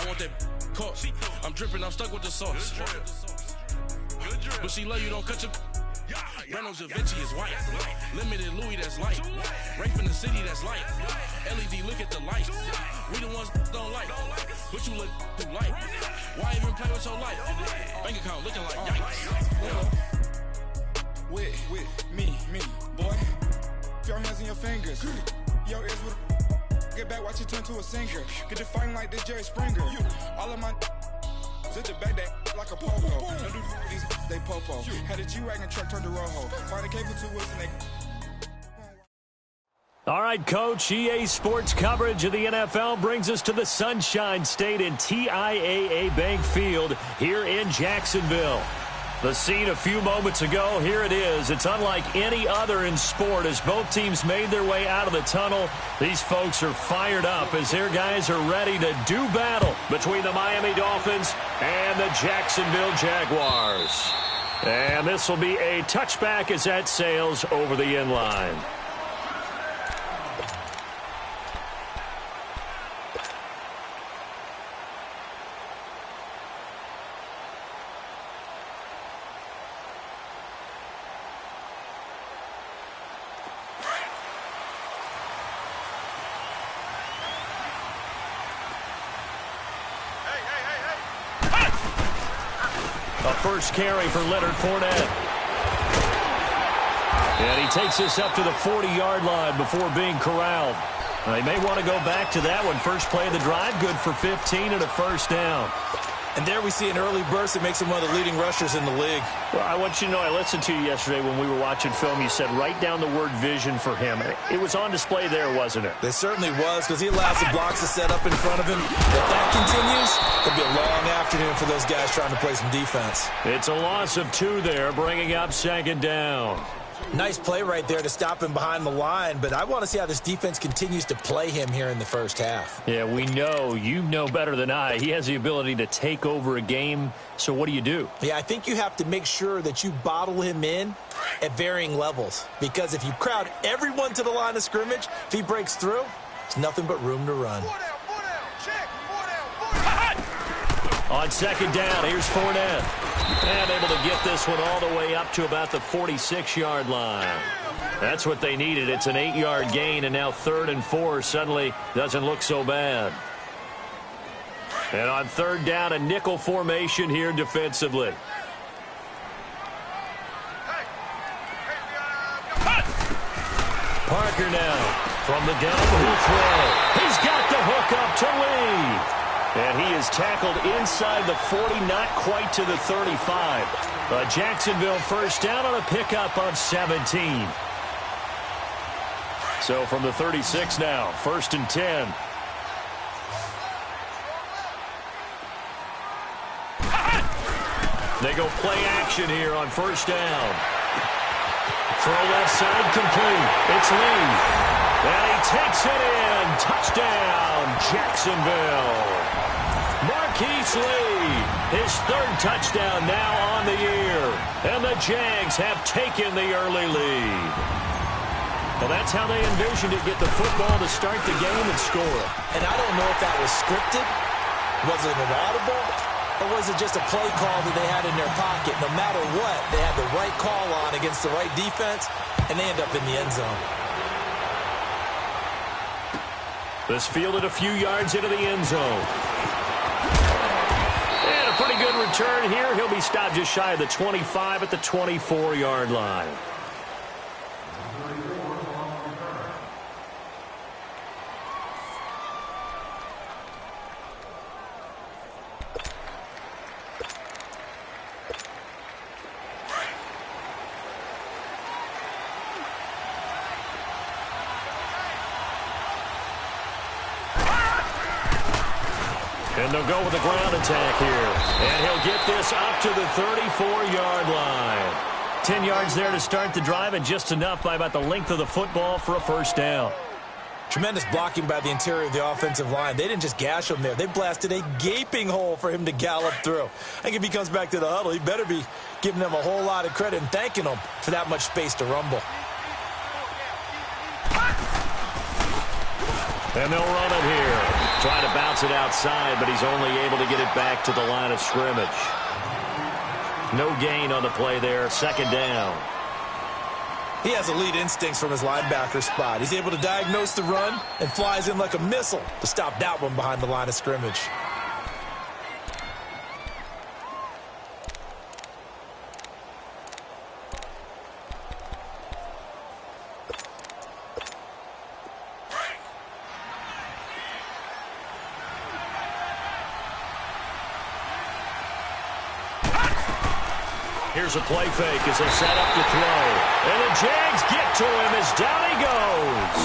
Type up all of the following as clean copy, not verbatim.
I want that caught. I'm dripping, I'm stuck with the sauce. But she love you, don't cut your... Reynolds Da Vinci is white. Limited Louis, that's light. Rafe in the city, that's light. LED, look at the light. We the ones don't like. But you look too light. Why even play with your life? Bank account looking like yikes. With me, boy. Your hands in your fingers. Your ears with get back, watch it turn to a singer. Get to fighting like this Jerry Springer. All of my sit the back that like a popo. No do these they popo. Had a G-Wagon truck turned to Rojo. Find a cable to wheels and they... All right, Coach, EA Sports coverage of the NFL brings us to the Sunshine State in TIAA Bank Field here in Jacksonville. The scene a few moments ago, here it is. It's unlike any other in sport as both teams made their way out of the tunnel. These folks are fired up as their guys are ready to do battle between the Miami Dolphins and the Jacksonville Jaguars. And this will be a touchback as that sails over the end line. First carry for Leonard Fournette. And he takes this up to the 40-yard line before being corralled. They may want to go back to that one. First play of the drive, good for 15 and a first down. And there we see an early burst that makes him one of the leading rushers in the league. Well, I want you to know, I listened to you yesterday when we were watching film. You said write down the word vision for him. It was on display there, wasn't it? It certainly was, because he allows the blocks to set up in front of him. If that continues, it'll be a long afternoon for those guys trying to play some defense. It's a loss of 2 there, bringing up second down. Nice play right there to stop him behind the line, but I want to see how this defense continues to play him here in the first half. Yeah, we know. You know better than I. He has the ability to take over a game, so what do you do? Yeah, I think you have to make sure that you bottle him in at varying levels, because if you crowd everyone to the line of scrimmage, if he breaks through, there's nothing but room to run. On second down, here's Fournette. And able to get this one all the way up to about the 46-yard line. That's what they needed. It's an 8-yard gain, and now 3rd and 4 suddenly doesn't look so bad. And on third down, a nickel formation here defensively. Parker now from the gun who throw. He's got the hook up to Lee. And he is tackled inside the 40, not quite to the 35. A Jacksonville first down on a pickup of 17. So from the 36 now, 1st and 10. They go play action here on first down. Throw left side complete. It's Lee. And he takes it in. Touchdown, Jacksonville. Marquise Lee, his 3rd touchdown now on the year. And the Jags have taken the early lead. Well, that's how they envisioned it, get the football to start the game and score it. And I don't know if that was scripted, was it an audible, or was it just a play call that they had in their pocket? No matter what, they had the right call on against the right defense, and they end up in the end zone. This fielded a few yards into the end zone. And a pretty good return here. He'll be stopped just shy of the 25 at the 24-yard line. And they'll go with a ground attack here. And he'll get this up to the 34-yard line. 10 yards there to start the drive, and just enough by about the length of the football for a first down. Tremendous blocking by the interior of the offensive line. They didn't just gash him there. They blasted a gaping hole for him to gallop through. I think if he comes back to the huddle, he better be giving them a whole lot of credit and thanking them for that much space to rumble. And they'll run it here. Trying to bounce it outside, but he's only able to get it back to the line of scrimmage. No gain on the play there. Second down. He has elite instincts from his linebacker spot. He's able to diagnose the run and flies in like a missile to stop that one behind the line of scrimmage. Here's a play fake as they set up to throw. And the Jags get to him as down he goes.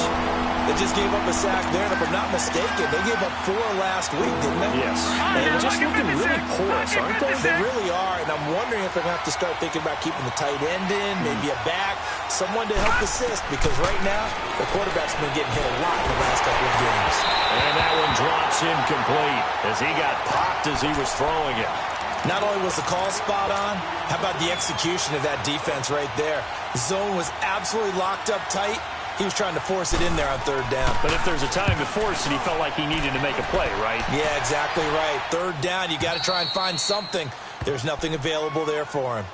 They just gave up a sack there, and if I'm not mistaken, they gave up 4 last week, didn't they? Yes. And they're just looking really porous, aren't they? They really are, and I'm wondering if they're going to have to start thinking about keeping the tight end in, maybe a back, someone to help assist, because right now, the quarterback's been getting hit a lot in the last couple of games. And that one drops incomplete as he got popped as he was throwing it. Not only was the call spot on, how about the execution of that defense right there? The zone was absolutely locked up tight. He was trying to force it in there on third down. But if there's a time to force it, he felt like he needed to make a play, right? Yeah, exactly right. Third down, you got to try and find something. There's nothing available there for him.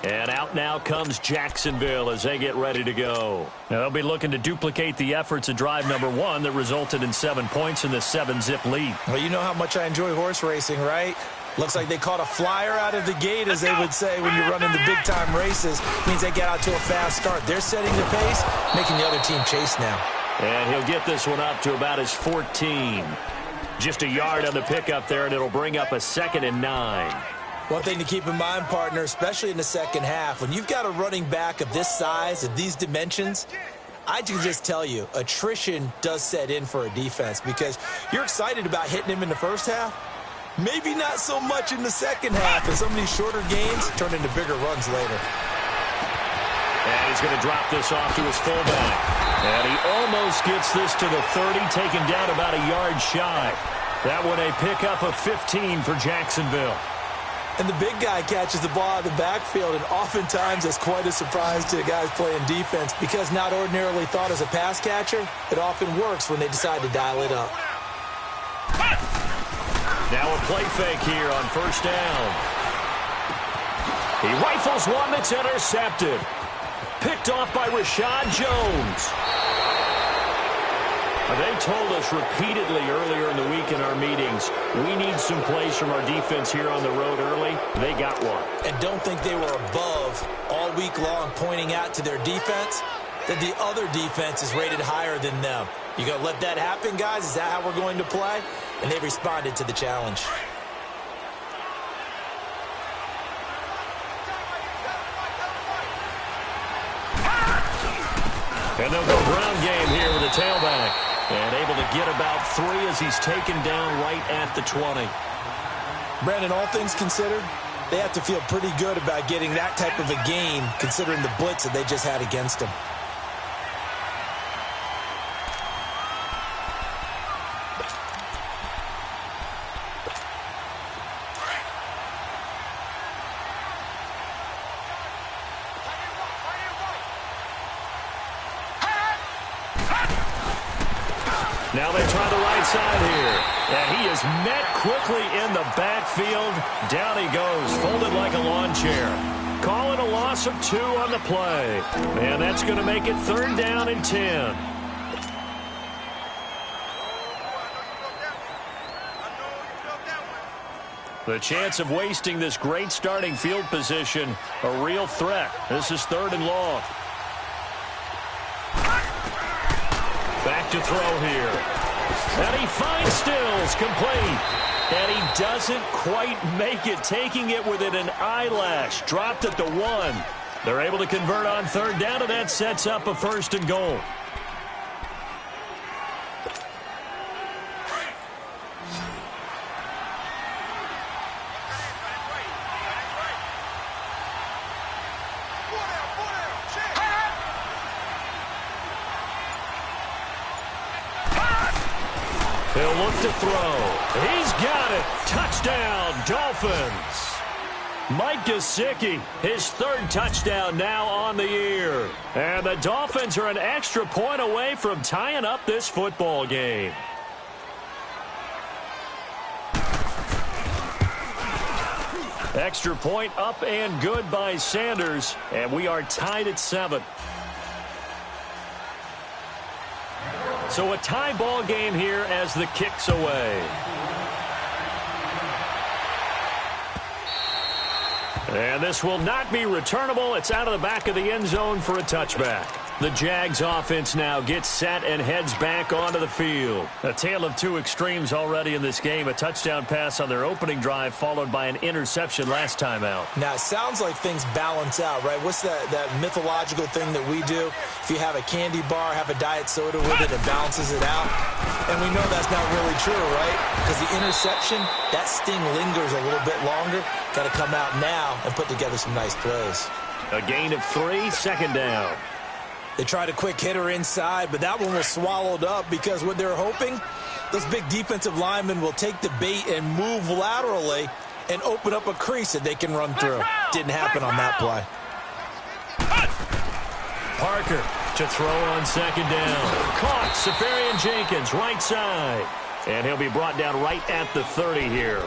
And out now comes Jacksonville as they get ready to go. Now, they'll be looking to duplicate the efforts of drive number 1 that resulted in 7 points in the 7-zip lead. Well, you know how much I enjoy horse racing, right? Looks like they caught a flyer out of the gate, as they would say when you're running the big-time races. Means they get out to a fast start. They're setting the pace, making the other team chase now. And he'll get this one up to about his 14. Just a yard on the pickup there, and it'll bring up a 2nd and 9. One thing to keep in mind, partner, especially in the second half, when you've got a running back of this size, of these dimensions, I can just tell you, attrition does set in for a defense because you're excited about hitting him in the first half. Maybe not so much in the second half, and some of these shorter gains turn into bigger runs later. And he's going to drop this off to his fullback. And he almost gets this to the 30, taken down about a yard shy. That one a pickup of 15 for Jacksonville. And the big guy catches the ball out of the backfield, and oftentimes that's quite a surprise to the guys playing defense because not ordinarily thought as a pass catcher, it often works when they decide to dial it up. Now a play fake here on first down. He rifles one that's intercepted. Picked off by Rashad Jones. They told us repeatedly earlier in the week in our meetings, we need some plays from our defense here on the road early. They got one. And don't think they were above all week long pointing out to their defense that the other defense is rated higher than them. You going to let that happen, guys? Is that how we're going to play? And they responded to the challenge. And they'll go ground game here with a tailback. And able to get about 3 as he's taken down right at the 20. Brandon, all things considered, they have to feel pretty good about getting that type of a gain considering the blitz that they just had against them. Now they try the right side here. And he is met quickly in the backfield. Down he goes, folded like a lawn chair. Calling a loss of 2 on the play. And that's going to make it 3rd down and 10. The chance of wasting this great starting field position, a real threat. This is 3rd and long. Back to throw here. And he finds Stills, complete. And he doesn't quite make it, taking it within an eyelash. Dropped at the 1. They're able to convert on 3rd down, and that sets up a 1st and goal. He'll look to throw. He's got it. Touchdown, Dolphins. Mike Gesicki, his 3rd touchdown now on the year. And the Dolphins are an extra point away from tying up this football game. Extra point up and good by Sanders, and we are tied at 7. So a tie ball game here as the kick's away. And this will not be returnable. It's out of the back of the end zone for a touchback. The Jags offense now gets set and heads back onto the field. A tale of two extremes already in this game. A touchdown pass on their opening drive followed by an interception last time out. Now, it sounds like things balance out, right? What's that mythological thing that we do? If you have a candy bar, have a diet soda with it, it balances it out. And we know that's not really true, right? Because the interception, that sting lingers a little bit longer. Got to come out now and put together some nice plays. A gain of 3, second down. They tried a quick hitter inside, but that one was swallowed up because what they're hoping, those big defensive linemen will take the bait and move laterally and open up a crease that they can run through. Didn't happen on that play. Parker to throw on second down. Caught. Safarian Jenkins, right side. And he'll be brought down right at the 30 here.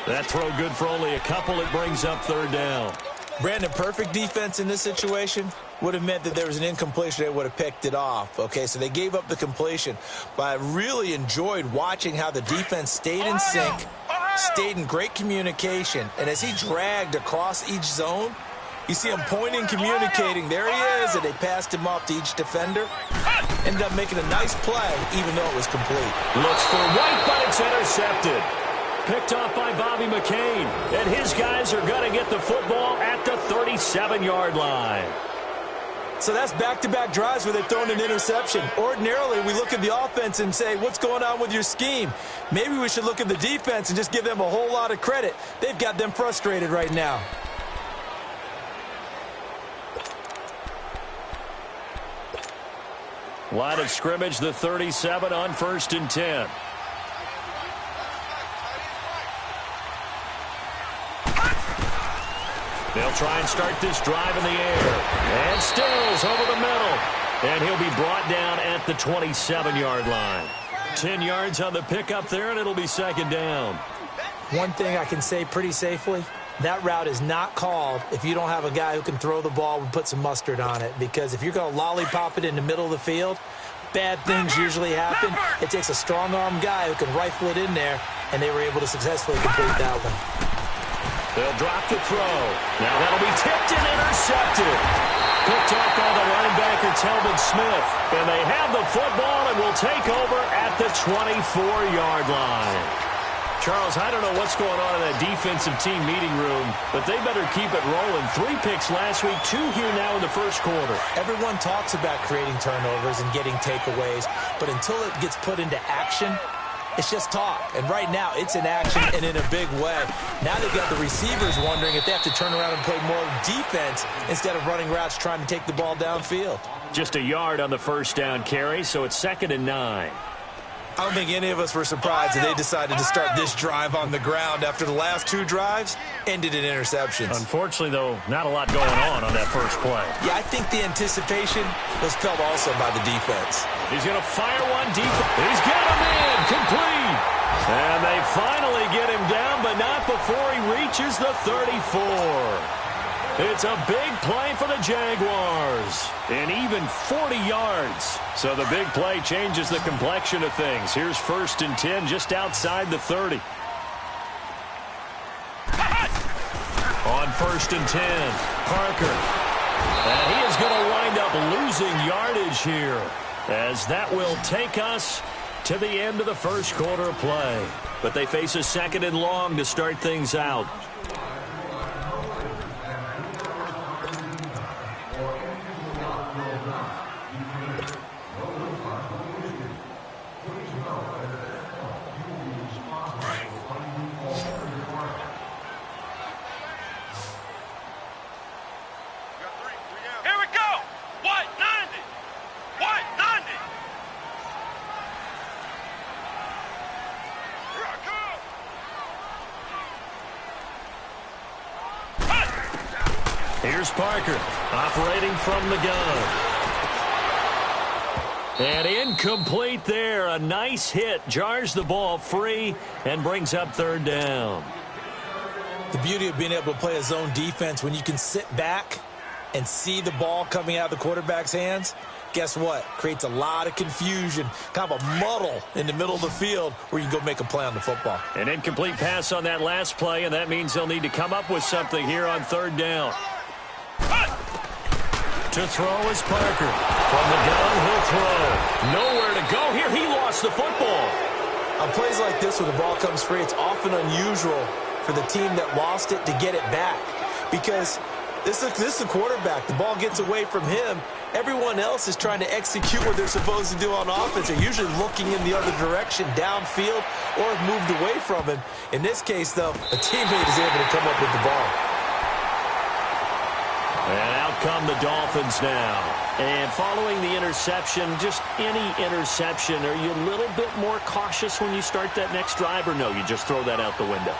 That throw good for only a couple. It brings up third down. Brandon, perfect defense in this situation would have meant that there was an incompletion. They would have picked it off. Okay, so they gave up the completion. But I really enjoyed watching how the defense stayed in sync, stayed in great communication. And as he dragged across each zone, you see him pointing, communicating. There he is, and they passed him off to each defender. Ended up making a nice play, even though it was complete. Looks for White, but it's intercepted. Picked off by Bobby McCain. And his guys are going to get the football at the 37-yard line. So that's back-to-back drives where they've thrown an interception. Ordinarily, we look at the offense and say, what's going on with your scheme? Maybe we should look at the defense and just give them a whole lot of credit. They've got them frustrated right now. Line of scrimmage, the 37 on 1st and 10. They'll try and start this drive in the air. And Stills over the middle. And he'll be brought down at the 27-yard line. 10 yards on the pickup there, and it'll be second down. One thing I can say pretty safely, that route is not called if you don't have a guy who can throw the ball and put some mustard on it. Because if you're going to lollipop it in the middle of the field, bad things usually happen. It takes a strong-arm guy who can rifle it in there, and they were able to successfully complete that one. They'll drop the throw. Now that'll be tipped and intercepted. Picked up by the linebacker, Telvin Smith. And they have the football and will take over at the 24-yard line. Charles, I don't know what's going on in that defensive team meeting room, but they better keep it rolling. 3 picks last week, 2 here now in the first quarter. Everyone talks about creating turnovers and getting takeaways, but until it gets put into action, it's just talk. And right now, it's in action and in a big way. Now they've got the receivers wondering if they have to turn around and play more defense instead of running routes trying to take the ball downfield. Just a yard on the first down carry, so it's 2nd and 9. I don't think any of us were surprised that they decided to start this drive on the ground after the last 2 drives ended in interceptions. Unfortunately, though, not a lot going on that first play. Yeah, I think the anticipation was felt also by the defense. He's going to fire one deep. He's got him in. Complete. And they finally get him down, but not before he reaches the 34. It's a big play for the Jaguars. And even 40 yards. So the big play changes the complexion of things. Here's 1st and 10 just outside the 30. On 1st and 10, Parker. And he is going to wind up losing yardage here, as that will take us to the end of the first quarter of play. But they face a 2nd and long to start things out. Here's Parker, operating from the gun. And incomplete there. A nice hit. Jars the ball free and brings up 3rd down. The beauty of being able to play a zone defense, when you can sit back and see the ball coming out of the quarterback's hands, guess what? Creates a lot of confusion, kind of a muddle in the middle of the field where you can go make a play on the football. An incomplete pass on that last play, and that means they'll need to come up with something here on third down. To throw is Parker. From the gun, he'll throw. Nowhere to go here. He lost the football. On plays like this where the ball comes free, it's often unusual for the team that lost it to get it back. Because this is the quarterback. The ball gets away from him. Everyone else is trying to execute what they're supposed to do on offense. They're usually looking in the other direction, downfield, or have moved away from him. In this case, though, a teammate is able to come up with the ball. And out come the Dolphins now. And following the interception, just any interception, are you a little bit more cautious when you start that next drive, or no, you just throw that out the window?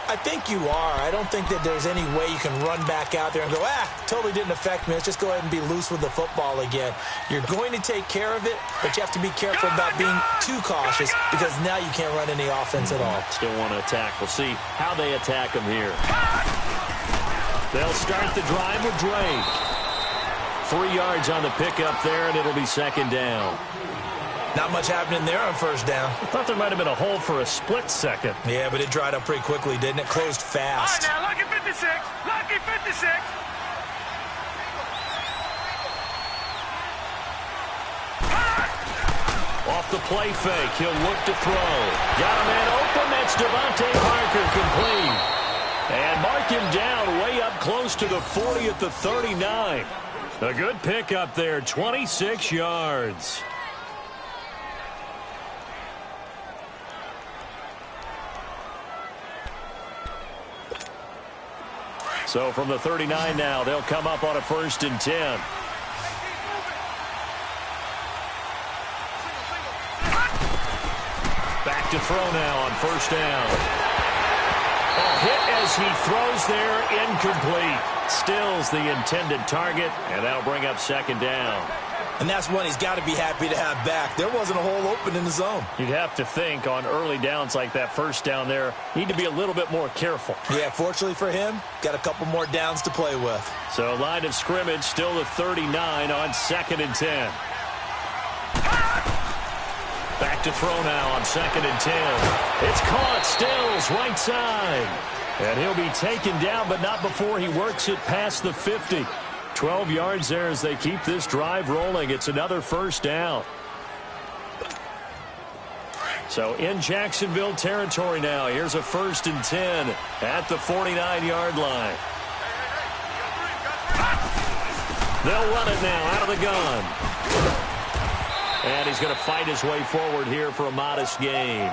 I think you are. I don't think that there's any way you can run back out there and go, totally didn't affect me. Let's just go ahead and be loose with the football again. You're going to take care of it, but you have to be careful about being too cautious because now you can't run any offense at all. Still want to attack. We'll see how they attack them here. They'll start the drive with Drake. 3 yards on the pickup there, and it'll be second down. Not much happening there on first down. I thought there might have been a hole for a split second. Yeah, but it dried up pretty quickly, didn't it? Closed fast. All right, now, lucky 56. Lucky 56. Off the play fake, he'll look to throw. Got a man open, that's Devontae Parker, complete. And mark him down way up close to the 40 at the 39. A good pickup there, 26 yards. So from the 39 now, they'll come up on a 1st and 10. Back to throw now on 1st down. A hit as he throws there, incomplete. Stills the intended target, and that'll bring up 2nd down. And that's one he's got to be happy to have back. There wasn't a hole open in the zone. You'd have to think on early downs like that 1st down there, need to be a little bit more careful. Yeah, fortunately for him, got a couple more downs to play with. So line of scrimmage still the 39 on 2nd and 10. Back to throw now on 2nd and 10. It's caught, Stills, right side. And he'll be taken down, but not before he works it past the 50. 12 yards there as they keep this drive rolling. It's another 1st down. So in Jacksonville territory now. Here's a 1st and 10 at the 49-yard line. They'll run it now out of the gun. And he's going to fight his way forward here for a modest gain.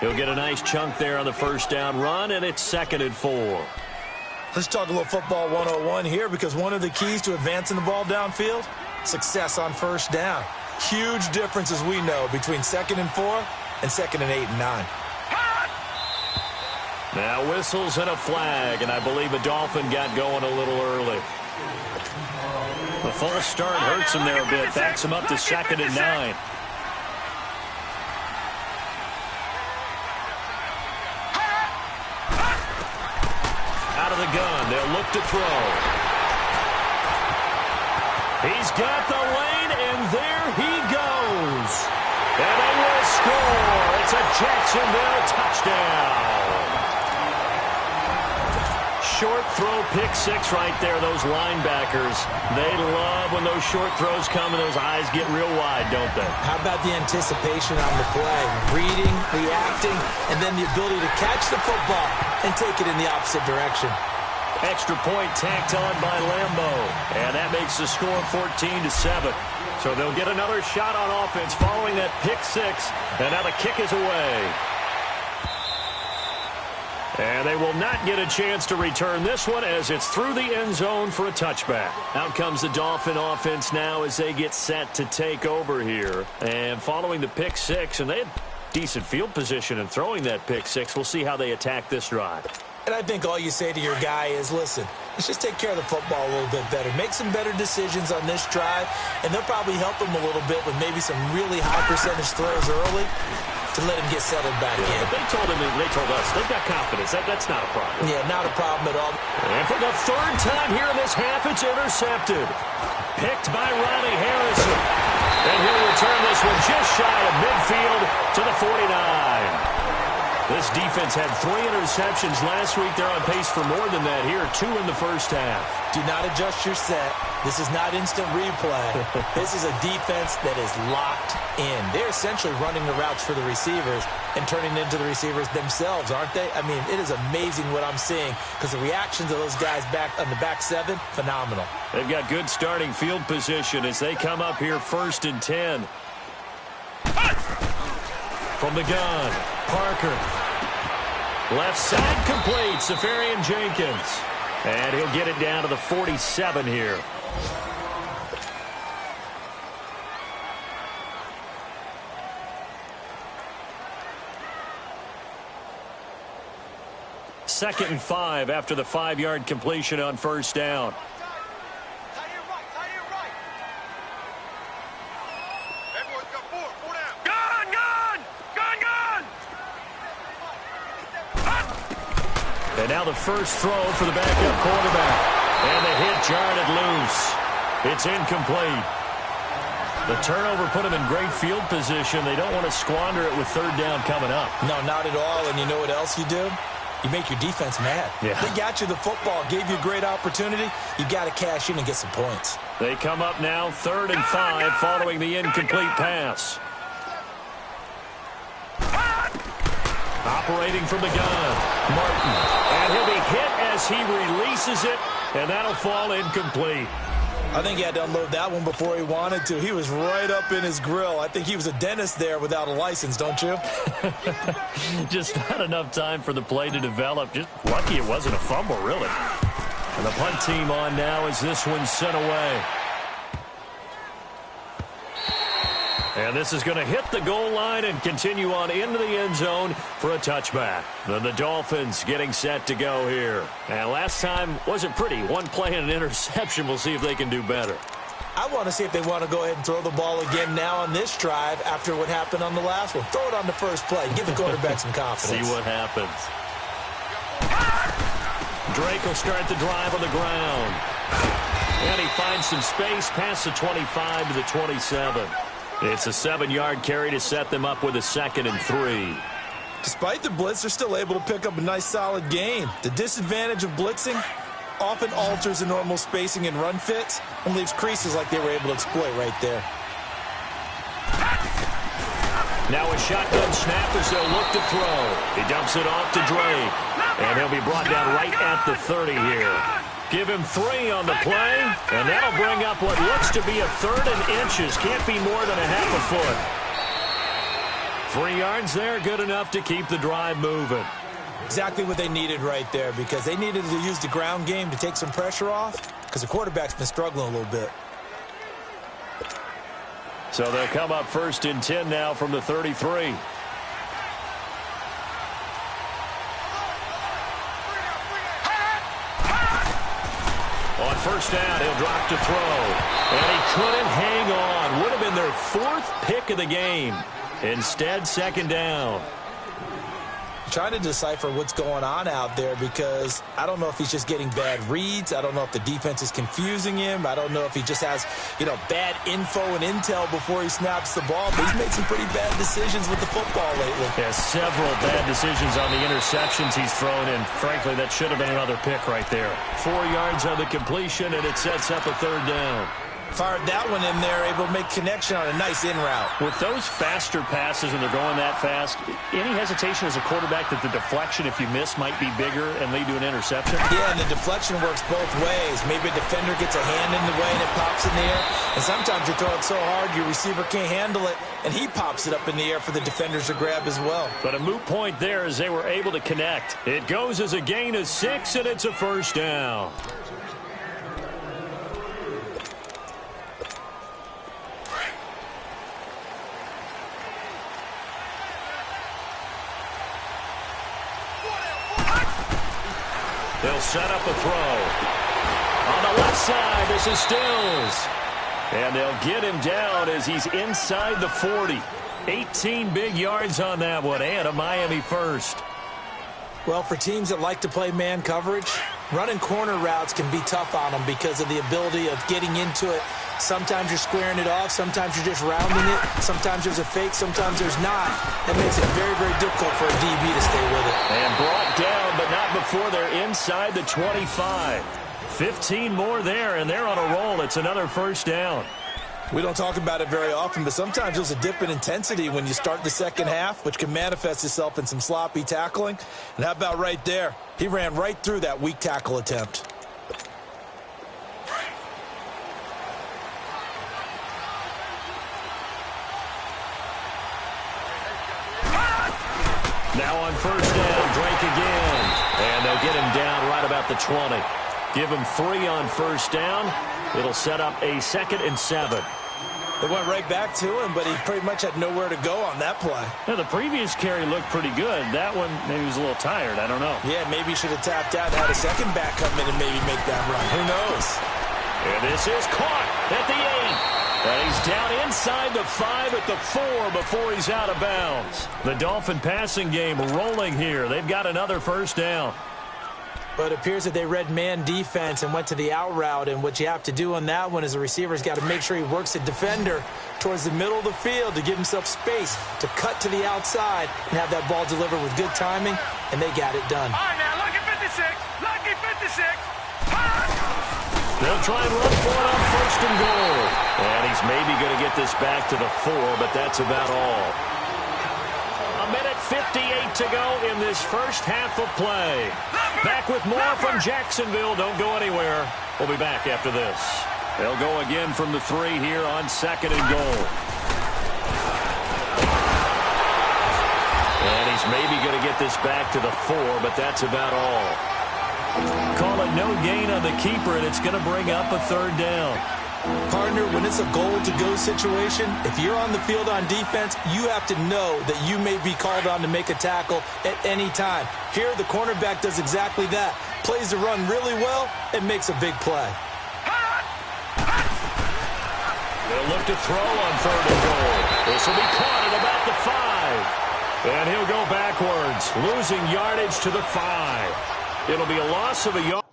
He'll get a nice chunk there on the 1st down run, and it's 2nd and 4. Let's talk a little football 101 here, because one of the keys to advancing the ball downfield, success on 1st down. Huge difference, as we know, between 2nd and 4 and 2nd and 8 and 9. Now whistles and a flag, and I believe a Dolphin got going a little early. The false start hurts him there a bit, backs him up to 2nd and 9. Out of the gun, they'll look to throw. He's got the lane, and there he goes. And they will score. It's a Jacksonville touchdown. Short throw, pick 6 right there. Those linebackers, they love when those short throws come and those eyes get real wide, don't they? How about the anticipation on the play? Reading, reacting, and then the ability to catch the football and take it in the opposite direction. Extra point tacked on by Lambo. And that makes the score 14-7. So they'll get another shot on offense following that pick 6. And now the kick is away. And they will not get a chance to return this one as it's through the end zone for a touchback. Out comes the Dolphin offense now as they get set to take over here. And following the pick 6, and they had decent field position in throwing that pick 6. We'll see how they attack this drive. And I think all you say to your guy is, listen, let's just take care of the football a little bit better. Make some better decisions on this drive, and they'll probably help them a little bit with maybe some really high percentage throws early. to let him get settled back in. They told us, they've got confidence. That's not a problem. Yeah, not a problem at all. And for the third time here in this half, it's intercepted. Picked by Ronnie Harrison. And he'll return this one just shy of midfield to the 49. This defense had 3 interceptions last week. They're on pace for more than that here. 2 in the first half. Do not adjust your set. This is not instant replay. This is a defense that is locked in. They're essentially running the routes for the receivers and turning into the receivers themselves, aren't they? I mean, it is amazing what I'm seeing because the reactions of those guys back on the back 7, phenomenal. They've got good starting field position as they come up here 1st and 10. From the gun, Parker. Left side complete, Safarian Jenkins. And he'll get it down to the 47 here. Second and 5 after the 5-yard completion on first down. And now the first throw for the backup quarterback. And the hit jarred it loose. It's incomplete. The turnover put them in great field position. They don't want to squander it with 3rd down coming up. No, not at all. And you know what else you do? You make your defense mad. Yeah. They got you the football, gave you a great opportunity. You got to cash in and get some points. They come up now 3rd and 5 following the incomplete pass. Operating from the gun, Martin. And he'll be hit as he releases it, and that'll fall incomplete. I think he had to unload that one before he wanted to. He was right up in his grill. I think he was a dentist there without a license, don't you? Just not enough time for the play to develop. Just lucky it wasn't a fumble, really. And the punt team on now as this one's sent away. And this is going to hit the goal line and continue on into the end zone for a touchback. Then the Dolphins getting set to go here. And last time wasn't pretty. One play and an interception. We'll see if they can do better. I want to see if they want to go ahead and throw the ball again now on this drive after what happened on the last one. Throw it on the first play. Give the quarterback some confidence. See what happens. Drake will start the drive on the ground. And he finds some space past the 25 to the 27. It's a 7-yard carry to set them up with a 2nd and 3. Despite the blitz, they're still able to pick up a nice, solid gain. The disadvantage of blitzing often alters the normal spacing and run fits and leaves creases like they were able to exploit right there. Now a shotgun snap as they'll look to throw. He dumps it off to Drake. And he'll be brought down right at the 30 here. Give him 3 on the play, and that'll bring up what looks to be a 3rd and inches. Can't be more than a half a foot. 3 yards there, good enough to keep the drive moving. Exactly what they needed right there because they needed to use the ground game to take some pressure off because the quarterback's been struggling a little bit. So they'll come up 1st and 10 now from the 33. On first down, he'll drop to throw. And he couldn't hang on. Would have been their 4th pick of the game. Instead, 2nd down. Trying to decipher what's going on out there because I don't know if he's just getting bad reads. I don't know if the defense is confusing him. I don't know if he just has, bad info and intel before he snaps the ball. But he's made some pretty bad decisions with the football lately. Yeah, several bad decisions on the interceptions he's thrown, and frankly, that should have been another pick right there. 4 yards on the completion, and it sets up a 3rd down. Fired that one in there, able to make connection on a nice in route. With those faster passes when they're going that fast, any hesitation as a quarterback that the deflection, if you miss, might be bigger and lead to an interception? Yeah, and the deflection works both ways. Maybe a defender gets a hand in the way and it pops in the air. And sometimes you throw it so hard your receiver can't handle it, and he pops it up in the air for the defenders to grab as well. But a moot point there as they were able to connect. It goes as a gain of 6, and it's a 1st down. They'll set up a throw. On the left side, this is Stills. And they'll get him down as he's inside the 40. 18 big yards on that one, and a Miami first. Well, for teams that like to play man coverage, running corner routes can be tough on them because of the ability of getting into it. Sometimes you're squaring it off. Sometimes you're just rounding it. Sometimes there's a fake. Sometimes there's not. That makes it very, very difficult for a DB to stay with it. And brought down, but not before they're inside the 25. 15 more there, and they're on a roll. It's another first down. We don't talk about it very often, but sometimes there's a dip in intensity when you start the second half, which can manifest itself in some sloppy tackling. And how about right there? He ran right through that weak tackle attempt. Now on first down, Drake again. And they'll get him down right about the 20. Give him 3 on first down. It'll set up a 2nd and 7. They went right back to him, but he pretty much had nowhere to go on that play. Now, the previous carry looked pretty good. That one, maybe he was a little tired. I don't know. Yeah, maybe he should have tapped out and had a second back come in and maybe make that run. Who knows? And this is caught at the 8. And he's down inside the 5 at the 4 before he's out of bounds. The Dolphin passing game rolling here. They've got another first down. But it appears that they read man defense and went to the out route. And what you have to do on that one is the receiver's got to make sure he works the defender towards the middle of the field to give himself space to cut to the outside and have that ball delivered with good timing. And they got it done. All right, now, lucky 56. Lucky 56. They'll try and run for it on first and goal. And he's maybe going to get this back to the 4, but that's about all. A minute 58 to go in this first half of play. Back with more from Jacksonville. Don't go anywhere. We'll be back after this. They'll go again from the 3 here on 2nd and goal. And he's maybe going to get this back to the 4, but that's about all. Call it no gain on the keeper, and it's going to bring up a 3rd down. Partner, when it's a goal-to-go situation, if you're on the field on defense, you have to know that you may be called on to make a tackle at any time. Here, the cornerback does exactly that. Plays the run really well and makes a big play. They'll look to throw on 3rd and goal. This will be caught at about the 5. And he'll go backwards, losing yardage to the 5. It'll be a loss of a yard.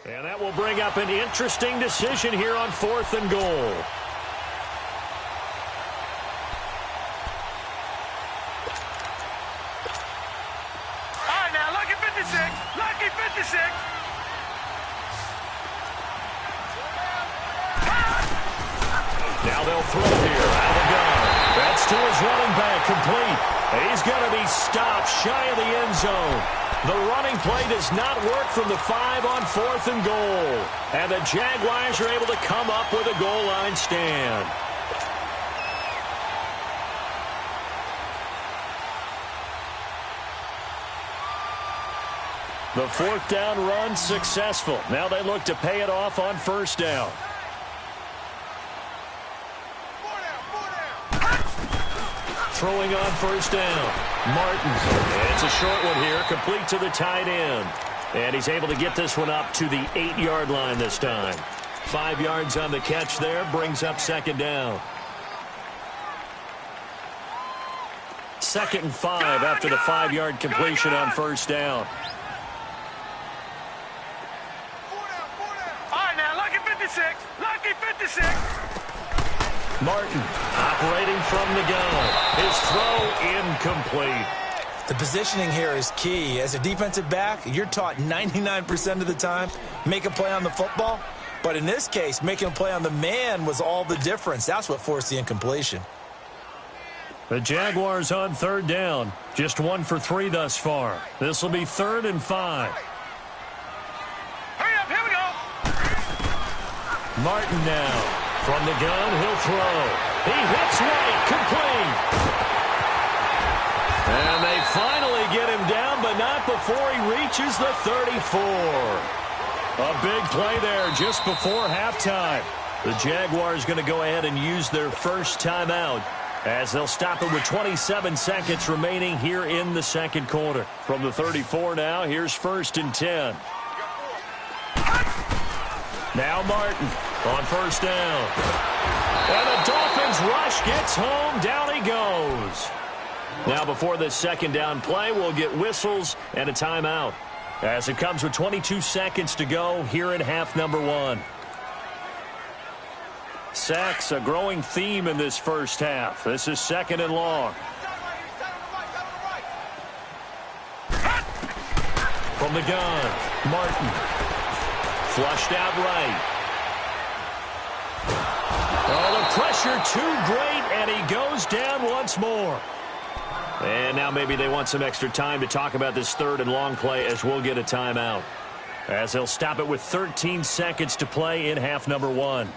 And that will bring up an interesting decision here on 4th and goal. All right, now, lucky 56. Lucky 56. Now they'll throw here out of the gun. That's to his running back, complete. He's going to be stopped shy of the end zone. The running play does not work from the 5 on 4th and goal. And the Jaguars are able to come up with a goal line stand. The 4th down run successful. Now they look to pay it off on first down. Throwing on first down. Martin. It's a short one here, complete to the tight end. And he's able to get this one up to the 8-yard line this time. 5 yards on the catch there, brings up 2nd down. 2nd and 5 after the 5-yard completion on first down. All right, now, lucky 56. Lucky 56. Martin operating from the gun. His throw incomplete. The positioning here is key. As a defensive back, you're taught 99% of the time, make a play on the football. But in this case, making a play on the man was all the difference. That's what forced the incompletion. The Jaguars on third down. Just 1 for 3 thus far. This will be 3rd and 5. Hurry up, here we go. Martin now. From the gun, he'll throw. He hits White, complete. And they finally get him down, but not before he reaches the 34. A big play there just before halftime. The Jaguars going to go ahead and use their first timeout as they'll stop it with 27 seconds remaining here in the second quarter. From the 34 now, here's 1st and 10. Now Martin on 1st down. And the Dolphins rush gets home. Down he goes. Now before this 2nd down play, we'll get whistles and a timeout as it comes with 22 seconds to go here in half number 1. Sacks, a growing theme in this first half. This is 2nd and long. From the gun, Martin. Flushed out right. Oh, the pressure too great, and he goes down once more. And now maybe they want some extra time to talk about this 3rd and long play as we'll get a timeout. As they'll stop it with 13 seconds to play in half number 1.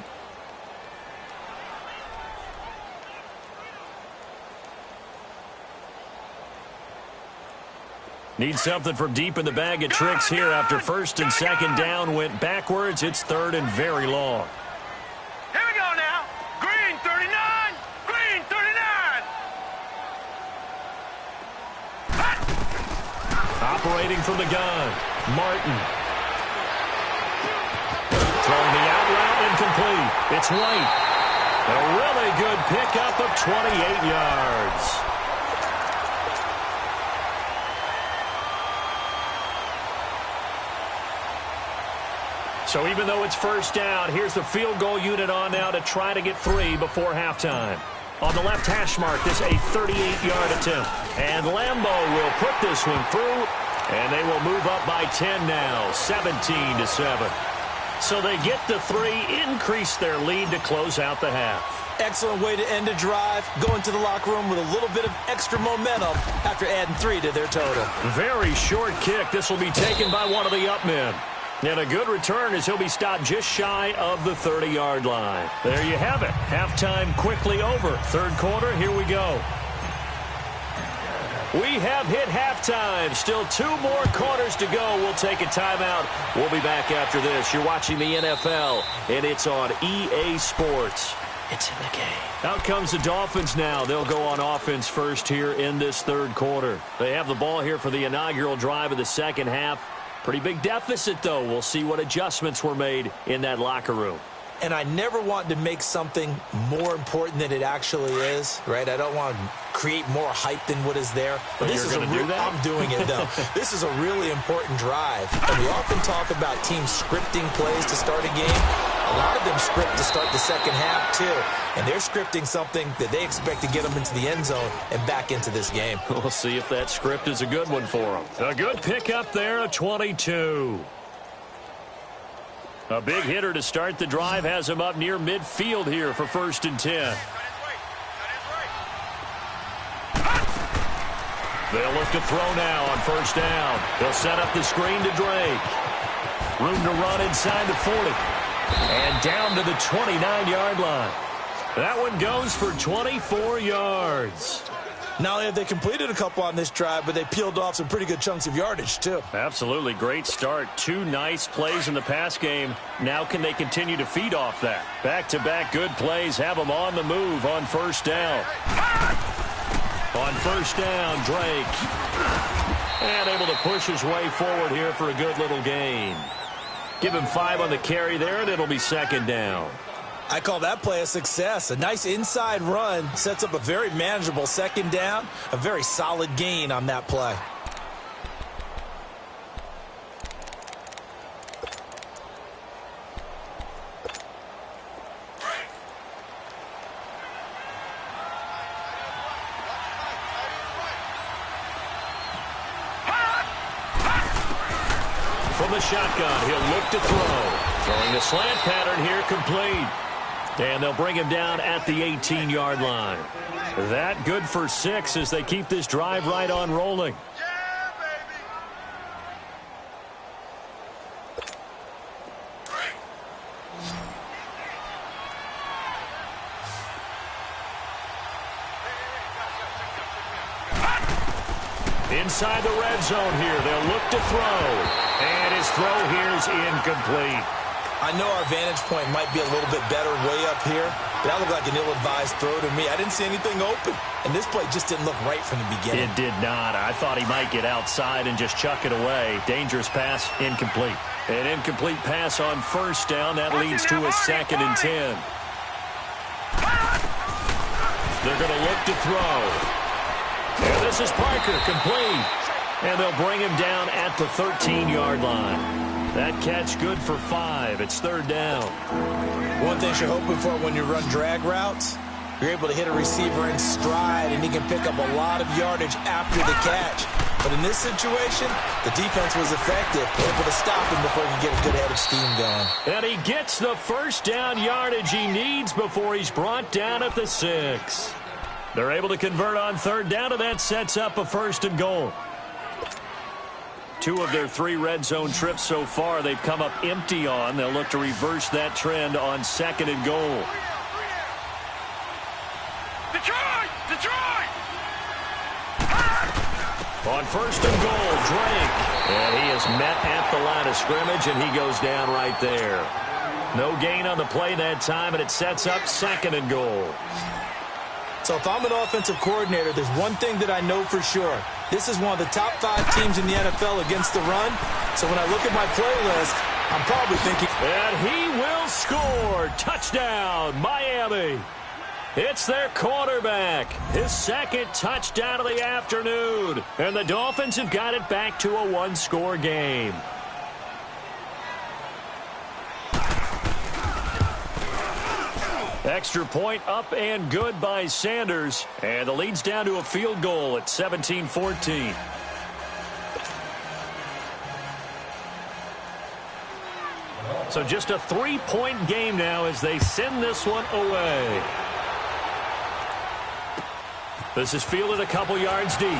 Need something from deep in the bag of tricks here after 1st and 2nd down went backwards. It's 3rd and very long. Here we go now. Green 39. Green 39. Operating from the gun, Martin. Throwing the out route incomplete. It's White. A really good pickup of 28 yards. So even though it's 1st down, here's the field goal unit on now to try to get 3 before halftime. On the left hash mark, this a 38-yard attempt. And Lambeau will put this one through, and they will move up by 10 now, 17-7. So they get the 3, increase their lead to close out the half. Excellent way to end a drive. Go into the locker room with a little bit of extra momentum after adding 3 to their total. Very short kick. This will be taken by one of the up men. And a good return as he'll be stopped just shy of the 30-yard line. There you have it. Halftime quickly over. 3rd quarter, here we go. We have hit halftime. Still 2 more quarters to go. We'll take a timeout. We'll be back after this. You're watching the NFL, and it's on EA Sports. It's in the game. Out comes the Dolphins now. They'll go on offense first here in this 3rd quarter. They have the ball here for the inaugural drive of the second half. Pretty big deficit, though. We'll see what adjustments were made in that locker room. And I never want to make something more important than it actually is, right? I don't want to create more hype than what is there. But this is I'm doing it, though. This is a really important drive. And we often talk about teams scripting plays to start a game. A lot of them script to start the second half, too. And they're scripting something that they expect to get them into the end zone and back into this game. We'll see if that script is a good one for them. A good pickup there, a 22. A big hitter to start the drive has him up near midfield here for 1st and 10. They'll look to throw now on 1st down. They'll set up the screen to Drake. Room to run inside the 40. And down to the 29-yard line. That one goes for 24 yards. Not only have they completed a couple on this drive, but they peeled off some pretty good chunks of yardage, too. Absolutely. Great start. 2 nice plays in the pass game. Now can they continue to feed off that? Back-to-back good plays have them on the move on 1st down. On 1st down, Drake. And able to push his way forward here for a good little gain. Give him 5 on the carry there, and it'll be 2nd down. I call that play a success. A nice inside run sets up a very manageable 2nd down. A very solid gain on that play. From the shotgun, he'll look to throw. Throwing the slant pattern here, complete. And they'll bring him down at the 18-yard line. That good for 6 as they keep this drive right on rolling. Inside the red zone here, they'll look to throw. And his throw here is incomplete. I know our vantage point might be a little bit better way up here, but that looked like an ill-advised throw to me. I didn't see anything open, and this play just didn't look right from the beginning. It did not. I thought he might get outside and just chuck it away. Dangerous pass, incomplete. An incomplete pass on first down. That leads to a 2nd and 10. They're going to look to throw. And this is Parker, complete. And they'll bring him down at the 13-yard line. That catch good for 5. It's 3rd down. One thing you're hoping for when you run drag routes, you're able to hit a receiver in stride, and he can pick up a lot of yardage after the catch. But in this situation, the defense was effective, able to stop him before he could get a good head of steam going. And he gets the first down yardage he needs before he's brought down at the 6. They're able to convert on 3rd down, and that sets up a 1st and goal. 2 of their 3 red zone trips so far they've come up empty on. They'll look to reverse that trend on 2nd and goal. Detroit! Detroit! On 1st and goal, Drake. And he is met at the line of scrimmage, and he goes down right there. No gain on the play that time, and it sets up 2nd and goal. So if I'm an offensive coordinator, there's one thing that I know for sure. This is one of the top 5 teams in the NFL against the run. So when I look at my playlist, I'm probably thinking... And he will score. Touchdown, Miami. It's their quarterback. His 2nd touchdown of the afternoon. And the Dolphins have got it back to a 1-score game. Extra point up and good by Sanders. And the lead's down to a field goal at 17-14. So just a 3-point game now as they send this one away. This is fielded a couple yards deep.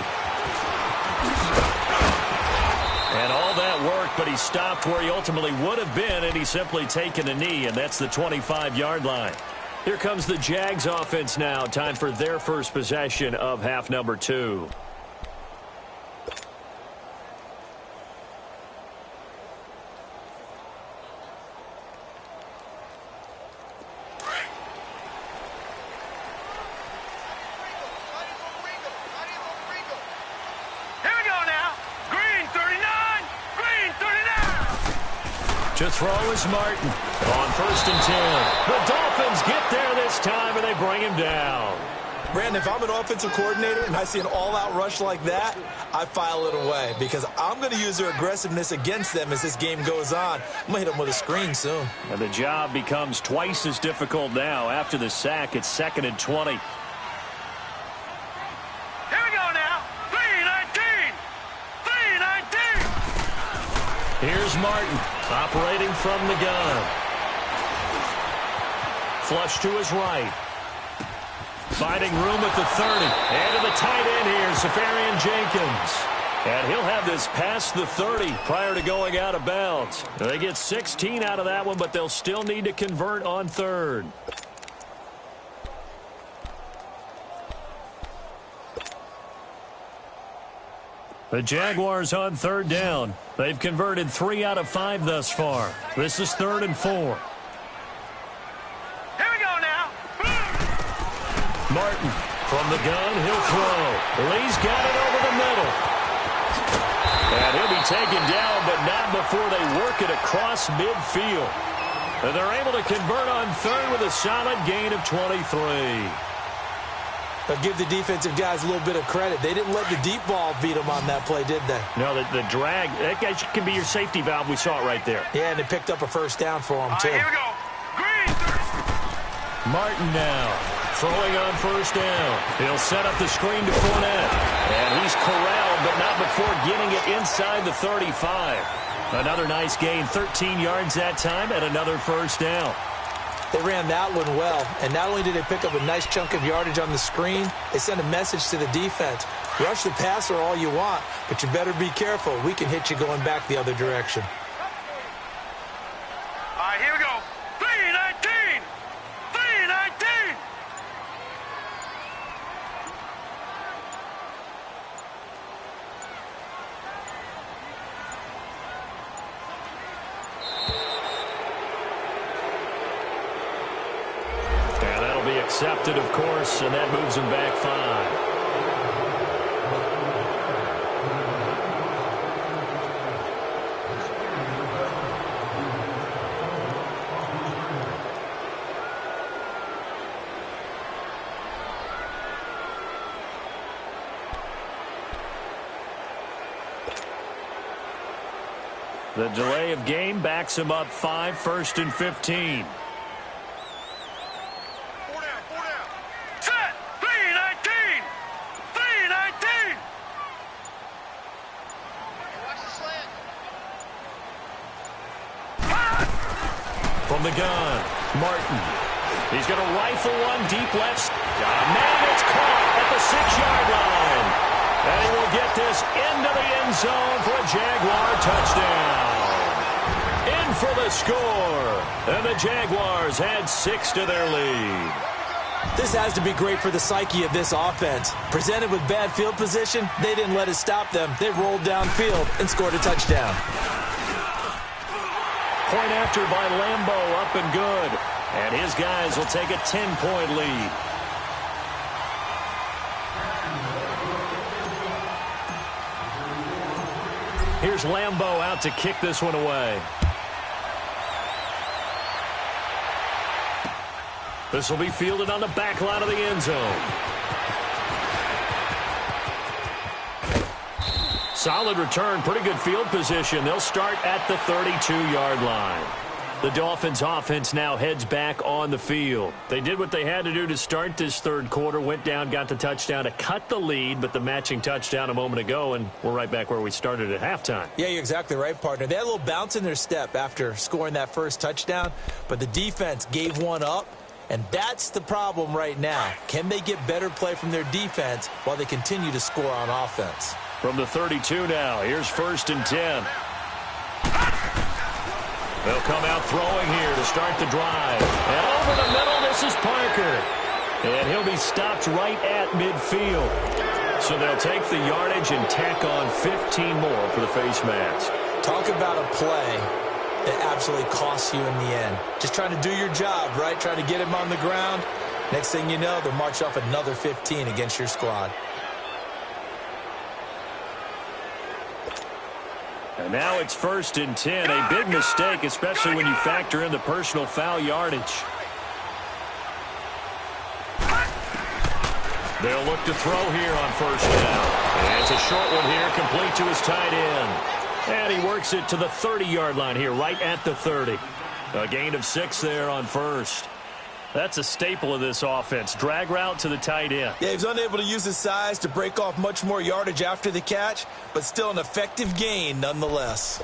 And all that work, but he stopped where he ultimately would have been, and he's simply taken a knee, and that's the 25-yard line. Here comes the Jags offense now. Time for their first possession of half number 2. To throw is Martin on 1st and 10. The Dolphins get there this time, and they bring him down. Brandon, if I'm an offensive coordinator and I see an all-out rush like that, I file it away because I'm going to use their aggressiveness against them as this game goes on. I'm going to hit them with a screen soon. And the job becomes twice as difficult now. After the sack, it's 2nd and 20. Here we go now. 3-19. 3-19. Here's Martin. Operating from the gun. Flush to his right. Finding room at the 30. And to the tight end here, Safarian Jenkins. And he'll have this past the 30 prior to going out of bounds. They get 16 out of that one, but they'll still need to convert on 3rd. The Jaguars on 3rd down. They've converted 3 out of 5 thus far. This is 3rd and 4. Here we go now. Martin from the gun. He'll throw. Lee's got it over the middle. And he'll be taken down, but not before they work it across midfield. And they're able to convert on 3rd with a solid gain of 23. But give the defensive guys a little bit of credit. They didn't let the deep ball beat them on that play, did they? No, the drag, that guy can be your safety valve. We saw it right there. Yeah, and they picked up a first down for him, too. Here we go. Green. Martin now throwing on 1st down. He'll set up the screen to Fournette. And he's corralled, but not before getting it inside the 35. Another nice gain, 13 yards that time, and another first down. They ran that one well, and not only did they pick up a nice chunk of yardage on the screen, they sent a message to the defense. Rush the passer all you want, but you better be careful. We can hit you going back the other direction. All right, here we go. 3-19! 3-19! And that'll be accepted, of course, and that moves them back 5. The delay of game backs him up 5, 1st and 15. Set! 3-19! 3-19! From the gun, Martin. He's going to rifle one deep left. Man, it's caught at the 6-yard line. And he will get this into the end zone for a Jaguar touchdown. In for the score. And the Jaguars add 6 to their lead. This has to be great for the psyche of this offense. Presented with bad field position, they didn't let it stop them. They rolled downfield and scored a touchdown. Point after by Lambo, up and good. And his guys will take a 10-point lead. Here's Lambo out to kick this one away. This will be fielded on the back line of the end zone. Solid return, pretty good field position. They'll start at the 32-yard line. The Dolphins offense now heads back on the field. They did what they had to do to start this third quarter, went down, got the touchdown to cut the lead, but the matching touchdown a moment ago, and we're right back where we started at halftime. Yeah, you're exactly right, partner. They had a little bounce in their step after scoring that first touchdown, but the defense gave one up, and that's the problem right now. Can they get better play from their defense while they continue to score on offense? From the 32 now, here's 1st and 10. They'll come out throwing here to start the drive. And over the middle, this is Parker. And he'll be stopped right at midfield. So they'll take the yardage and tack on 15 more for the face mask. Talk about a play that absolutely costs you in the end. Just trying to do your job, right? Trying to get him on the ground. Next thing you know, they'll march off another 15 against your squad. And now it's 1st and 10. A big mistake, especially when you factor in the personal foul yardage. They'll look to throw here on 1st down. And it's a short one here, complete to his tight end. And he works it to the 30-yard line here, right at the 30. A gain of 6 there on 1st. That's a staple of this offense. Drag route to the tight end. Yeah, he was unable to use his size to break off much more yardage after the catch, but still an effective gain nonetheless.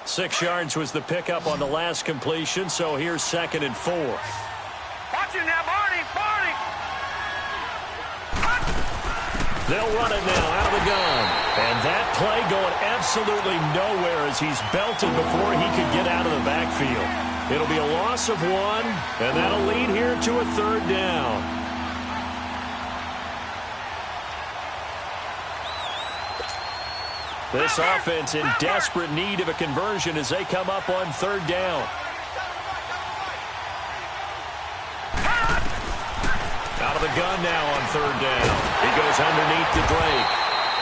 6 yards was the pickup on the last completion, so here's 2nd and 4. Watch him now, Barney! Barney! They'll run it now out of the gun. And that play going absolutely nowhere as he's belted before he could get out of the backfield. It'll be a loss of 1, and that'll lead here to a 3rd down. This offense in desperate need of a conversion as they come up on 3rd down. Out of the gun now on 3rd down. He goes underneath to Drake.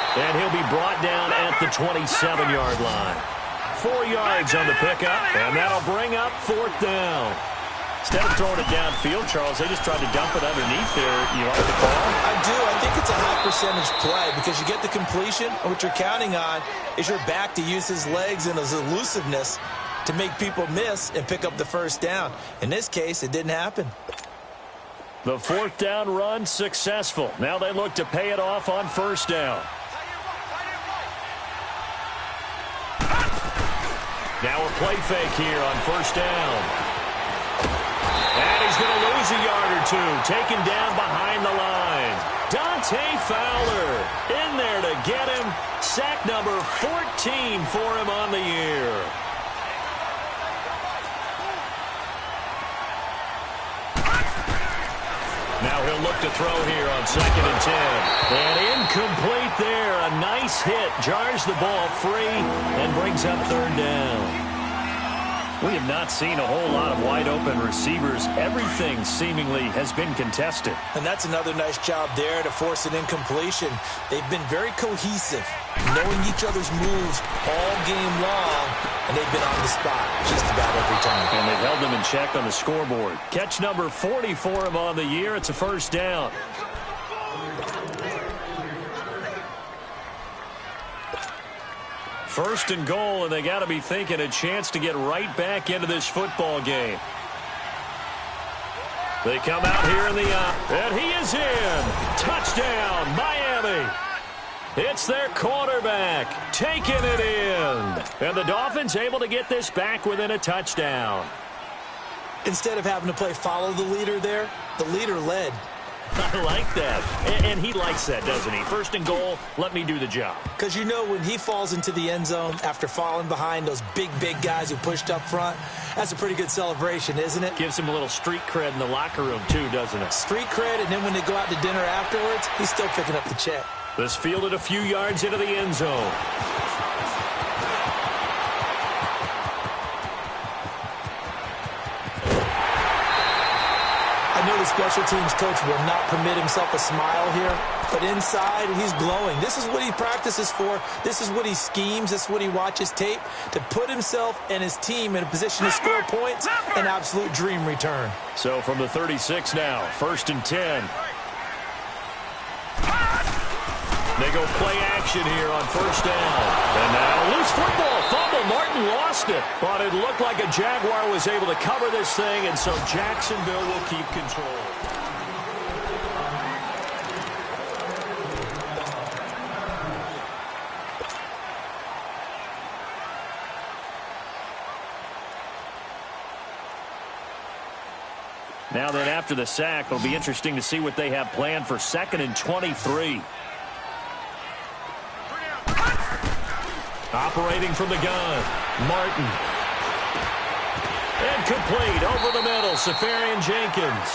And he'll be brought down at the 27-yard line. 4 yards on the pickup, and that'll bring up 4th down. Instead of throwing it downfield, Charles, they just tried to dump it underneath there. You like the call? I do. I think it's a high percentage play because you get the completion, and what you're counting on is your back to use his legs and his elusiveness to make people miss and pick up the 1st down. In this case, it didn't happen. The 4th down run successful. Now they look to pay it off on 1st down. Now a play fake here on first down. And he's going to lose a yard or two, taken down behind the line. Dante Fowler in there to get him. Sack number 14 for him on the year. Now he'll look to throw here on 2nd and 10. And incomplete there. A nice hit. Jars the ball free and brings up 3rd down. We have not seen a whole lot of wide-open receivers. Everything seemingly has been contested. And that's another nice job there to force an incompletion. They've been very cohesive, knowing each other's moves all game long, and they've been on the spot just about every time. And they've held them in check on the scoreboard. Catch number 40 for him on the year. It's a first down. First and goal, and they got to be thinking a chance to get right back into this football game. They come out here in the and he is in. Touchdown, Miami. It's their quarterback taking it in. And the Dolphins able to get this back within a touchdown. Instead of having to play follow the leader there, the leader led. I like that. And he likes that, doesn't he? First and goal, let me do the job. Because you know when he falls into the end zone after falling behind those big guys who pushed up front, that's a pretty good celebration, isn't it? Gives him a little street cred in the locker room, too, doesn't it? Street cred, and then when they go out to dinner afterwards, he's still picking up the check. This fielded a few yards into the end zone. I know the special teams coach will not permit himself a smile here, but inside, he's glowing. This is what he practices for. This is what he schemes. This is what he watches tape to put himself and his team in a position to score points. An absolute dream return. So from the 36 now, 1st and 10. They go play action here on first down. And now loose football. Fumble. Martin lost it. But it looked like a Jaguar was able to cover this thing, and so Jacksonville will keep control. Now then, after the sack, it'll be interesting to see what they have planned for 2nd and 23. Operating from the gun, Martin. And complete over the middle, Safarian Jenkins.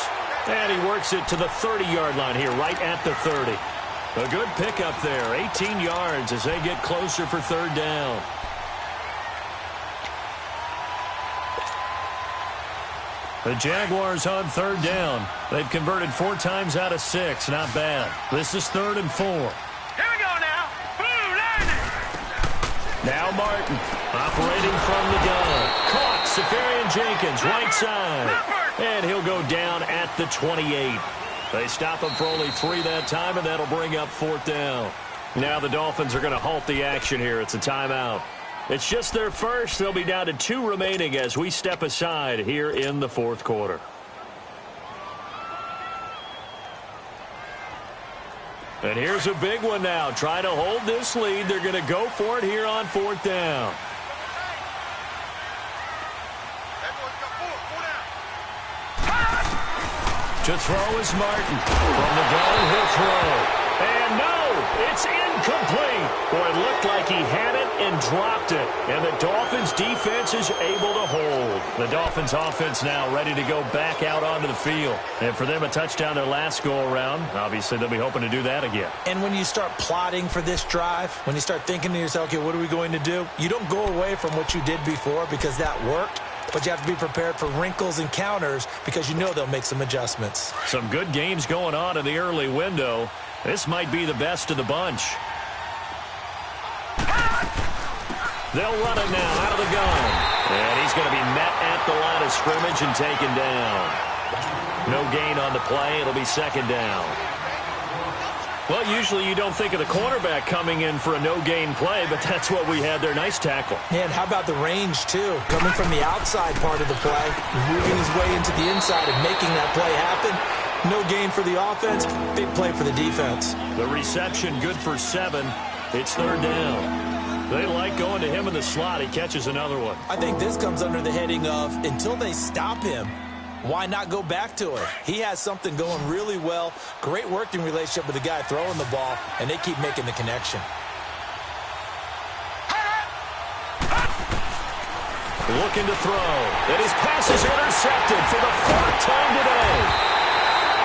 And he works it to the 30-yard line here, right at the 30. A good pickup there, 18 yards as they get closer for 3rd down. The Jaguars on 3rd down. They've converted 4 times out of 6. Not bad. This is 3rd and 4. Here we go now. Boom, lightning. Now Martin, operating from the gun. Caught, Safarian Jenkins, right side. And he'll go down at the 28. They stop him for only 3 that time, and that'll bring up 4th down. Now the Dolphins are going to halt the action here. It's a timeout. It's just their first. They'll be down to 2 remaining as we step aside here in the 4th quarter. And here's a big one now. Trying to hold this lead. They're going to go for it here on 4th down. To throw is Martin. From the gun, he'll throw. And no, it's incomplete. Boy, it looked like he had it and dropped it. And the Dolphins defense is able to hold. The Dolphins offense now ready to go back out onto the field. And for them, a touchdown their last go-around. Obviously, they'll be hoping to do that again. And when you start plotting for this drive, when you start thinking to yourself, okay, what are we going to do? You don't go away from what you did before because that worked. But you have to be prepared for wrinkles and counters because you know they'll make some adjustments. Some good games going on in the early window. This might be the best of the bunch. They'll run it now out of the gun. And he's going to be met at the line of scrimmage and taken down. No gain on the play. It'll be 2nd down. Well, usually you don't think of the cornerback coming in for a no-gain play, but that's what we had there. Nice tackle. And how about the range, too? Coming from the outside part of the play, moving his way into the inside and making that play happen. No gain for the offense, big play for the defense. The reception good for 7. It's 3rd down. They like going to him in the slot. He catches another one. I think this comes under the heading of until they stop him, why not go back to it? He has something going really well. Great working relationship with the guy throwing the ball, and they keep making the connection. Looking to throw. And his pass is intercepted for the fourth time today.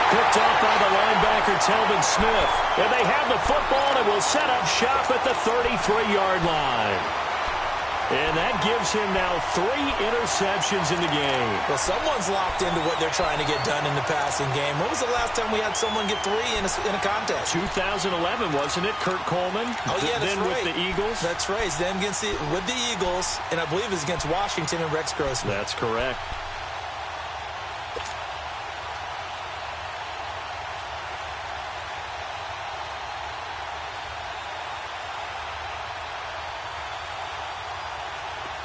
Picked off by the linebacker, Telvin Smith. And they have the football and will set up shop at the 33-yard line. And that gives him now 3 interceptions in the game. Well, someone's locked into what they're trying to get done in the passing game. When was the last time we had someone get 3 in a contest? 2011, wasn't it? Kurt Coleman. Oh, yeah, that's then right. with the Eagles. That's right. Then with the Eagles, and I believe it was against Washington and Rex Grossman. That's correct.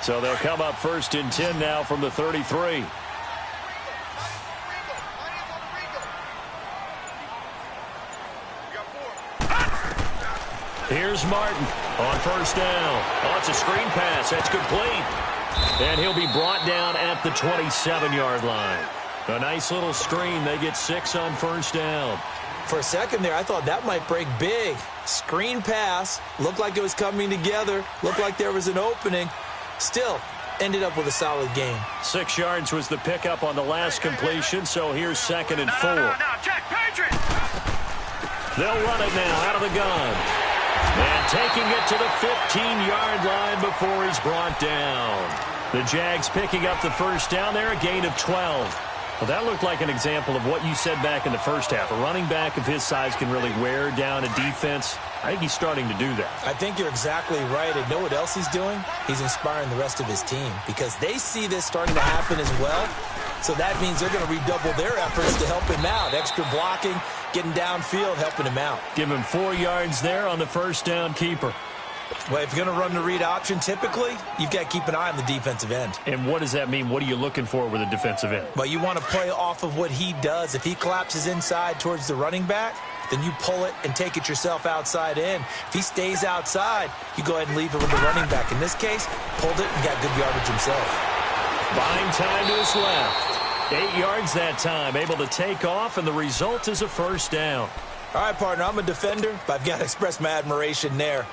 So they'll come up 1st and 10 now from the 33. Here's Martin on 1st down. Oh, it's a screen pass. That's complete. And he'll be brought down at the 27-yard line. A nice little screen. They get 6 on 1st down. For a second there, I thought that might break big. Screen pass. Looked like it was coming together. Looked like there was an opening. Still, ended up with a solid game. 6 yards was the pickup on the last completion, so here's 2nd and 4. No, check, Patriots! They'll run it now out of the gun. And taking it to the 15-yard line before he's brought down. The Jags picking up the 1st down there, a gain of 12. Well, that looked like an example of what you said back in the first half. A running back of his size can really wear down a defense. I think he's starting to do that. I think you're exactly right. And know what else he's doing? He's inspiring the rest of his team because they see this starting to happen as well. So that means they're going to redouble their efforts to help him out. Extra blocking, getting downfield, helping him out. Give him 4 yards there on the 1st down keeper. Well, if you're going to run the read option, typically, you've got to keep an eye on the defensive end. And what does that mean? What are you looking for with a defensive end? Well, you want to play off of what he does. If he collapses inside towards the running back, then you pull it and take it yourself outside in. If he stays outside, you go ahead and leave it with the running back. In this case, pulled it and got good yardage himself. Buying time to his left. 8 yards that time, able to take off, and the result is a 1st down. All right, partner, I'm a defender, but I've got to express my admiration there.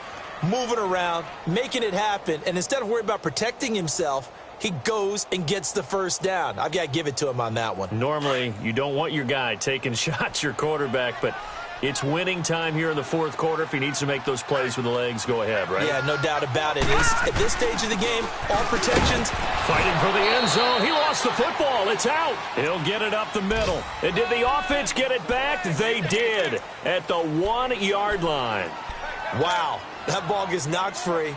Moving around, making it happen, and instead of worrying about protecting himself, he goes and gets the 1st down. I've got to give it to him on that one. Normally, you don't want your guy taking shots, your quarterback, but it's winning time here in the 4th quarter. If he needs to make those plays with the legs, go ahead, right? Yeah, no doubt about it. At this stage of the game, all protections. Fighting for the end zone. He lost the football. It's out. He'll get it up the middle. And did the offense get it back? They did at the 1-yard line. Wow, that ball gets knocked free,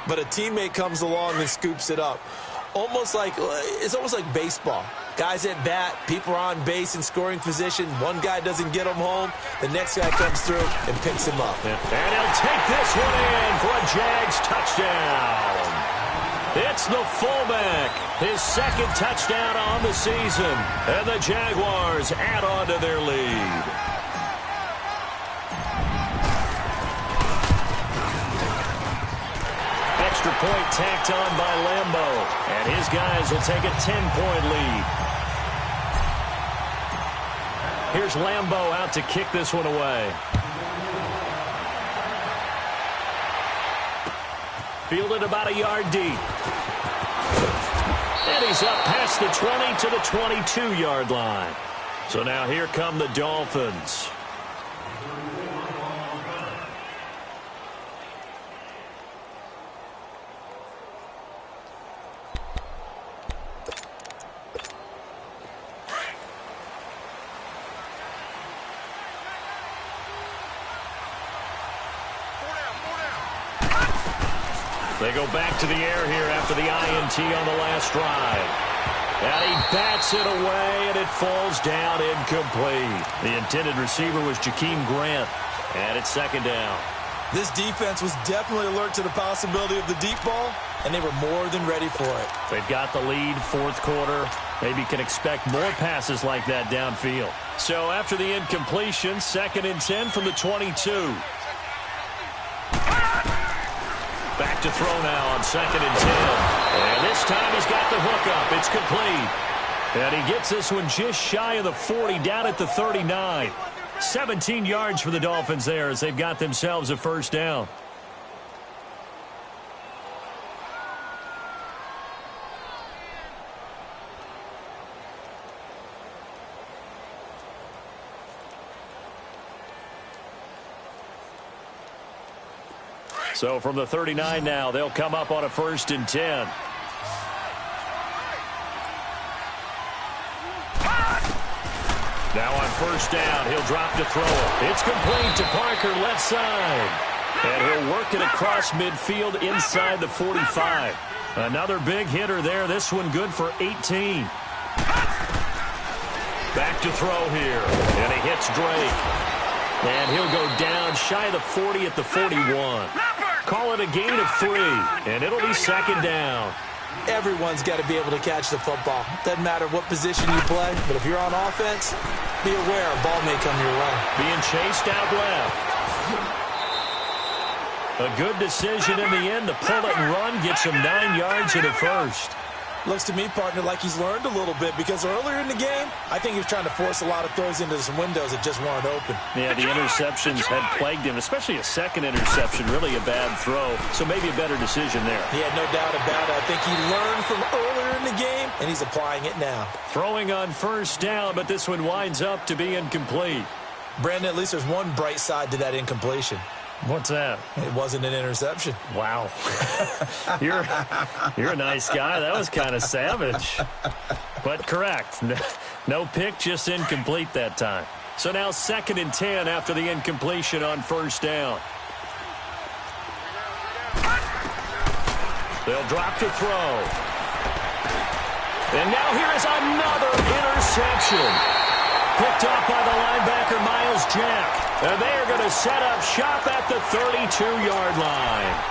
but a teammate comes along and scoops it up. It's almost like baseball. Guys at bat, people are on base in scoring position. One guy doesn't get him home. The next guy comes through and picks him up. And he'll take this one in for a Jags touchdown. It's the fullback, his 2nd touchdown on the season. And the Jaguars add on to their lead. Extra point tacked on by Lambeau. And his guys will take a 10-point lead. Here's Lambeau out to kick this one away. Fielded about a yard deep. And he's up past the 20 to the 22-yard line. So now here come the Dolphins. They go back to the air here after the INT on the last drive. And he bats it away, and it falls down incomplete. The intended receiver was Jakeem Grant, and it's 2nd down. This defense was definitely alert to the possibility of the deep ball, and they were more than ready for it. They've got the lead, 4th quarter. Maybe can expect more passes like that downfield. So after the incompletion, 2nd and 10 from the 22. Back to throw now on 2nd and 10. And this time he's got the hook up. It's complete. And he gets this one just shy of the 40, down at the 39. 17 yards for the Dolphins there as they've got themselves a first down. So from the 39 now, they'll come up on a 1st and 10. Now on 1st down, he'll drop to throw it. It's complete to Parker, left side. And he'll work it across midfield inside the 45. Another big hitter there. This one good for 18. Back to throw here. And he hits Drake. And he'll go down shy of the 40 at the 41. Call it a gain of 3. And it'll be 2nd down. Everyone's got to be able to catch the football. Doesn't matter what position you play, but if you're on offense, be aware a ball may come your way. Being chased out left. A good decision in the end to pull it and run, gets him 9 yards in a first. Looks to me, partner, like he's learned a little bit because earlier in the game, I think he was trying to force a lot of throws into some windows that just weren't open. Yeah, the interceptions had plagued him, especially a second interception, really a bad throw. So maybe a better decision there. Yeah, no doubt about it. I think he learned from earlier in the game, and he's applying it now. Throwing on 1st down, but this one winds up to be incomplete. Brandon, at least there's one bright side to that incompletion. What's that? It wasn't an interception. Wow. You're a nice guy. That was kind of savage. But correct. No pick, just incomplete that time. So now 2nd and 10 after the incompletion on 1st down. They'll drop to throw. And now here is another interception. Picked off by the linebacker, Miles Jack. And they are going to set up shop at the 32-yard line.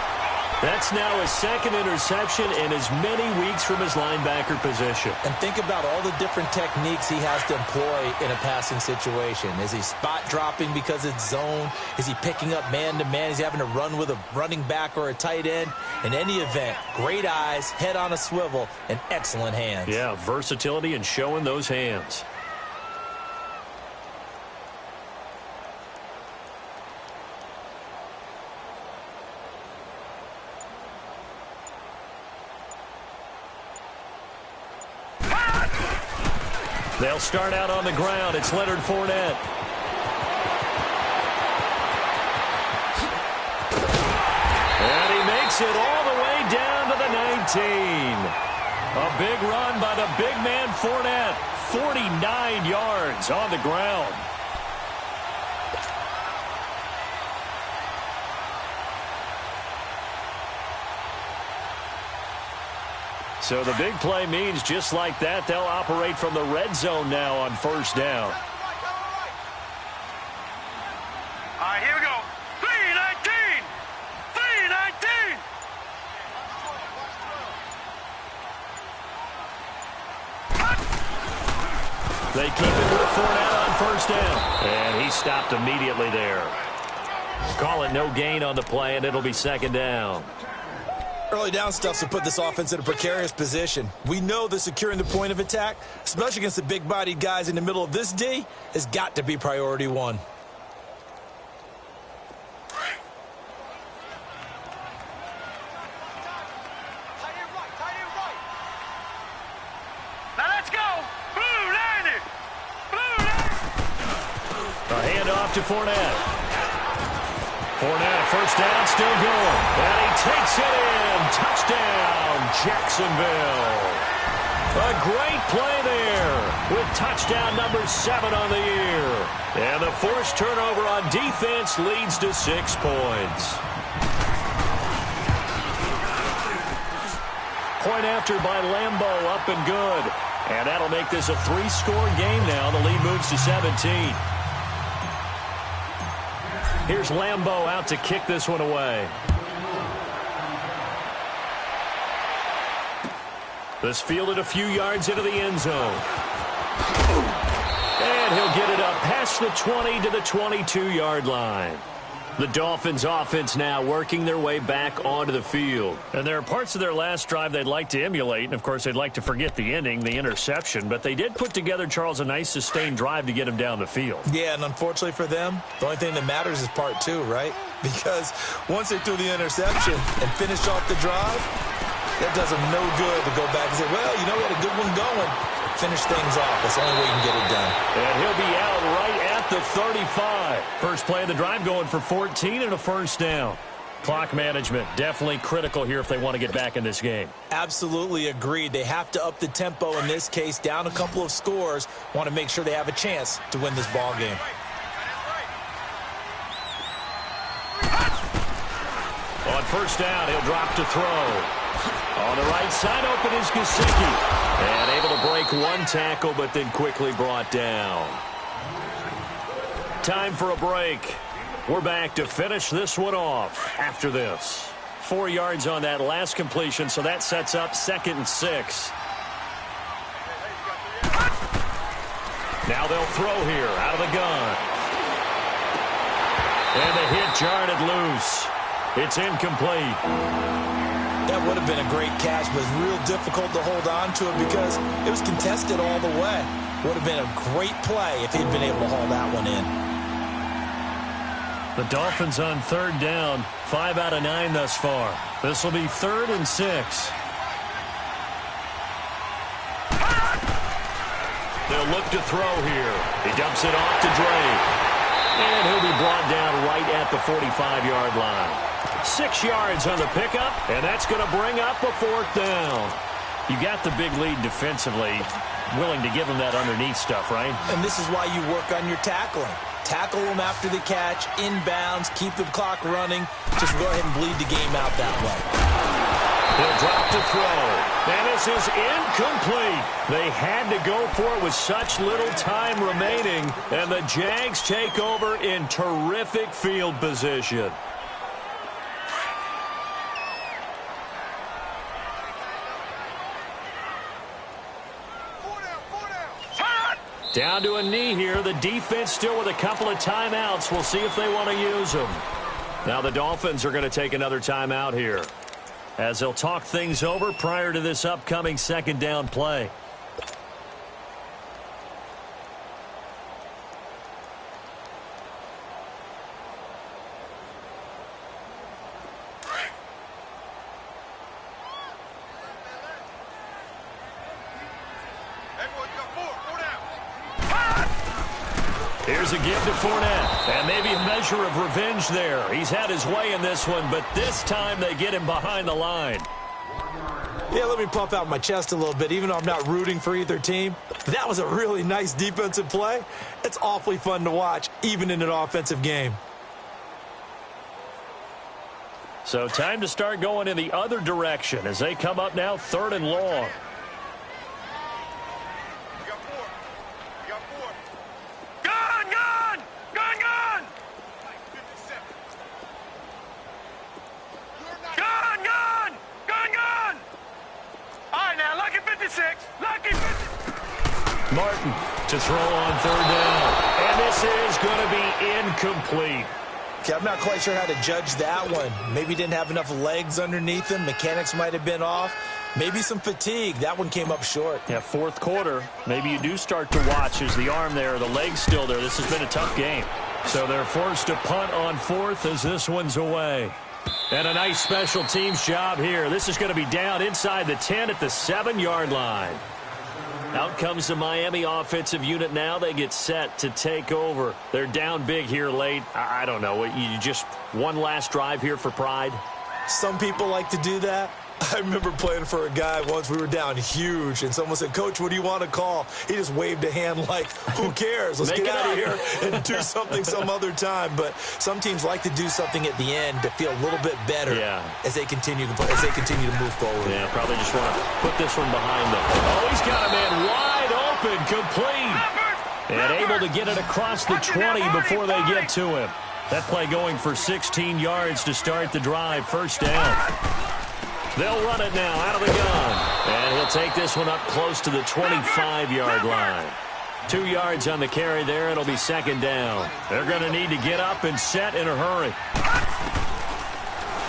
That's now his 2nd interception in as many weeks from his linebacker position. And think about all the different techniques he has to employ in a passing situation. Is he spot dropping because it's zone? Is he picking up man-to-man? Is he having to run with a running back or a tight end? In any event, great eyes, head on a swivel, and excellent hands. Yeah, versatility and showing those hands. They'll start out on the ground. It's Leonard Fournette. And he makes it all the way down to the 19. A big run by the big man Fournette. 49 yards on the ground. So the big play means just like that, they'll operate from the red zone now on 1st down. All right, here we go. 3-19. 3-19. They keep it with Fournette on 1st down. And he stopped immediately there. Call it no gain on the play, and it'll be 2nd down. Early down stuff to put this offense in a precarious position. We know that securing the point of attack, especially against the big-bodied guys in the middle of this D, has got to be priority 1. Now let's go. Blue 90. Blue 90. A handoff to Fournette. Fournette, 1st down, still going. And he takes it in. Touchdown, Jacksonville. A great play there with touchdown number 7 on the year. And the forced turnover on defense leads to 6 points. Point after by Lambeau, up and good. And that'll make this a 3-score game now. The lead moves to 17. Here's Lambeau out to kick this one away. This fielded a few yards into the end zone. And he'll get it up past the 20 to the 22-yard line. The Dolphins offense now working their way back onto the field. And there are parts of their last drive they'd like to emulate. And, of course, they'd like to forget the ending, the interception. But they did put together, Charles, a nice sustained drive to get him down the field. Yeah, and unfortunately for them, the only thing that matters is part 2, right? Because once they threw the interception and finished off the drive, that does them no good to go back and say, well, you know, we had a good one going. Finish things off. That's the only way you can get it done. And he'll be out right at the 35. First play of the drive going for 14 and a first down. Clock management definitely critical here if they want to get back in this game. Absolutely agreed. They have to up the tempo in this case, down a couple of scores. Want to make sure they have a chance to win this ball game. On first down, he'll drop to throw. On the right side, open is Gesicki. And able to break one tackle, but then quickly brought down. Time for a break. We're back to finish this one off after this. 4 yards on that last completion, so that sets up 2nd and 6. Now they'll throw here out of the gun. And the hit jarred it loose. It's incomplete. That would have been a great catch, but it's real difficult to hold on to it because it was contested all the way. Would have been a great play if he'd been able to haul that one in. The Dolphins on 3rd down, 5 out of 9 thus far. This will be 3rd and 6. They'll look to throw here. He dumps it off to Drake. And he'll be brought down right at the 45-yard line. 6 yards on the pickup, and that's going to bring up a 4th down. You got the big lead defensively, willing to give them that underneath stuff, right? And this is why you work on your tackling. Tackle them after the catch, inbounds, keep the clock running. Just go ahead and bleed the game out that way. He'll drop to throw. And this is incomplete. They had to go for it with such little time remaining, and the Jags take over in terrific field position. Down to a knee here. The defense still with a couple of timeouts. We'll see if they want to use them. Now the Dolphins are going to take another timeout here, as they'll talk things over prior to this upcoming 2nd down play. Here's a give to Fournette, and maybe a measure of revenge there. He's had his way in this one, but this time they get him behind the line. Yeah, let me pump out my chest a little bit, even though I'm not rooting for either team. That was a really nice defensive play. It's awfully fun to watch, even in an offensive game. So time to start going in the other direction as they come up now 3rd and long. Martin to throw on 3rd down. And this is going to be incomplete. Okay, I'm not quite sure how to judge that one. Maybe didn't have enough legs underneath him. Mechanics might have been off. Maybe some fatigue. That one came up short. Yeah, 4th quarter. Maybe you do start to watch. Is the arm there, the leg's still there. This has been a tough game. So they're forced to punt on 4th as this one's away. And a nice special teams job here. This is going to be down inside the 10 at the 7-yard line. Out comes the Miami offensive unit now. They get set to take over. They're down big here late. I don't know. You just one last drive here for pride? Some people like to do that. I remember playing for a guy once. We were down huge, and someone said, "Coach, what do you want to call?" He just waved a hand like, who cares? Let's get out of here and do something some other time. But some teams like to do something at the end to feel a little bit better as they continue to move forward. Yeah, probably just want to put this one behind them. Oh, he's got a man wide open, complete. And able to get it across the 20 before they get to him. That play going for 16 yards to start the drive. First down. They'll run it now out of the gun. And he'll take this one up close to the 25-yard line. 2 yards on the carry there. It'll be second down. They're going to need to get up and set in a hurry.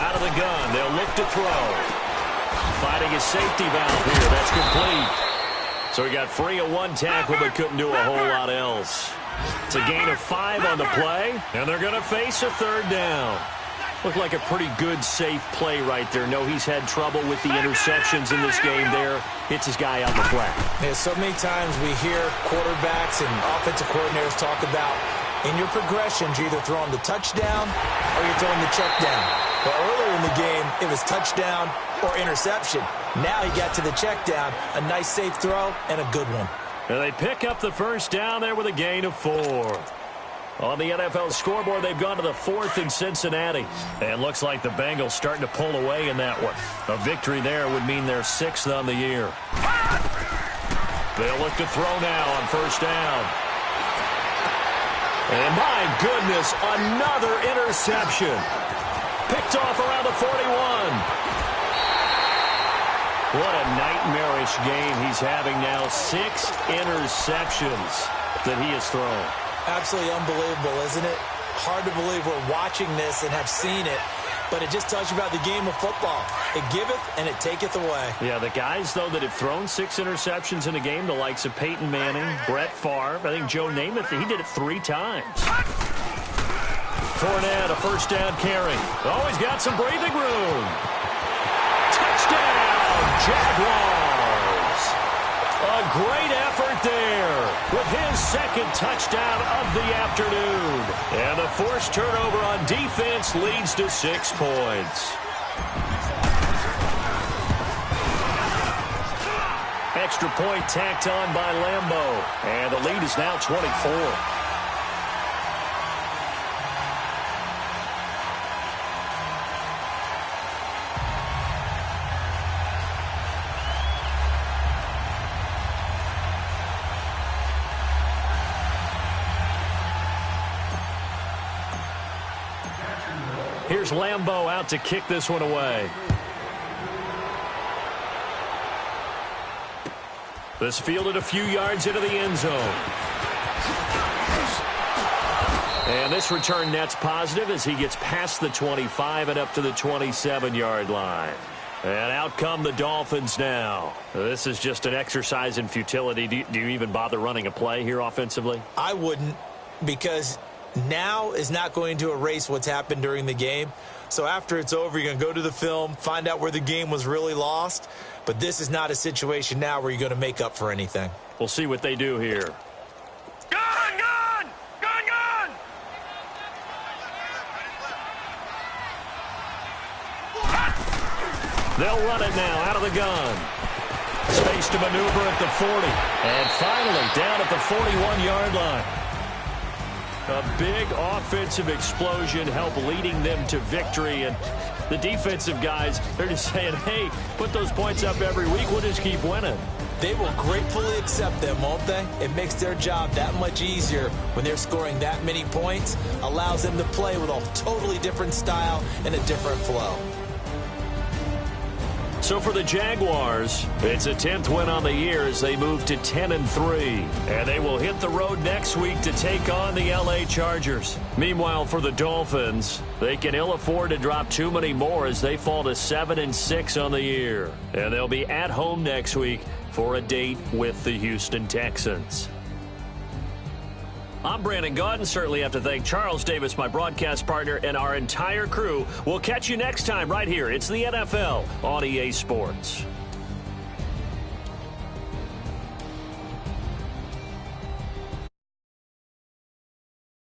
Out of the gun. They'll look to throw. Fighting a safety valve here. That's complete. So he got free of 1 tackle but couldn't do a whole lot else. It's a gain of 5 on the play, and they're going to face a third down. Looked like a pretty good, safe play right there. No, he's had trouble with the interceptions in this game there. Hits his guy out in the flat. Yeah, so many times we hear quarterbacks and offensive coordinators talk about in your progressions, you're either throwing the touchdown or you're throwing the check down. But earlier in the game, it was touchdown or interception. Now he got to the check down, a nice safe throw, and a good one. And they pick up the first down there with a gain of 4. On the NFL scoreboard, they've gone to the 4th in Cincinnati. And looks like the Bengals starting to pull away in that one. A victory there would mean they're 6th on the year. They'll look to throw now on first down. And my goodness, another interception. Picked off around the 41. What a nightmarish game he's having now. 6 interceptions that he has thrown. Absolutely unbelievable, isn't it? Hard to believe we're watching this and have seen it, but it just tells you about the game of football. It giveth and it taketh away. Yeah, the guys, though, that have thrown 6 interceptions in a game, the likes of Peyton Manning, Brett Favre, I think Joe Namath, he did it 3 times. Fournette, a first down carry. Oh, he's got some breathing room. Touchdown, Jaguars. A great effort there with his 2nd touchdown of the afternoon. And the forced turnover on defense leads to 6 points. Extra point tacked on by Lambeau. And the lead is now 24. Here's Lambeau out to kick this one away. This fielded a few yards into the end zone. And this return net's positive as he gets past the 25 and up to the 27-yard line. And out come the Dolphins now. This is just an exercise in futility. Do you even bother running a play here offensively? I wouldn't, because now is not going to erase what's happened during the game. So after it's over, you're going to go to the film, find out where the game was really lost. But this is not a situation now where you're going to make up for anything. We'll see what they do here. Gun, gun! Gun, gun! They'll run it now out of the gun. Space to maneuver at the 40. And finally down at the 41-yard line. A big offensive explosion helped leading them to victory. And the defensive guys, they're just saying, hey, put those points up every week. We'll just keep winning. They will gratefully accept them, won't they? It makes their job that much easier when they're scoring that many points. Allows them to play with a totally different style and a different flow. So for the Jaguars, it's a 10th win on the year as they move to 10-3. And they will hit the road next week to take on the LA Chargers. Meanwhile, for the Dolphins, they can ill afford to drop too many more as they fall to 7-6 on the year. And they'll be at home next week for a date with the Houston Texans. I'm Brandon Gaudin. Certainly have to thank Charles Davis, my broadcast partner, and our entire crew. We'll catch you next time right here. It's the NFL on EA Sports.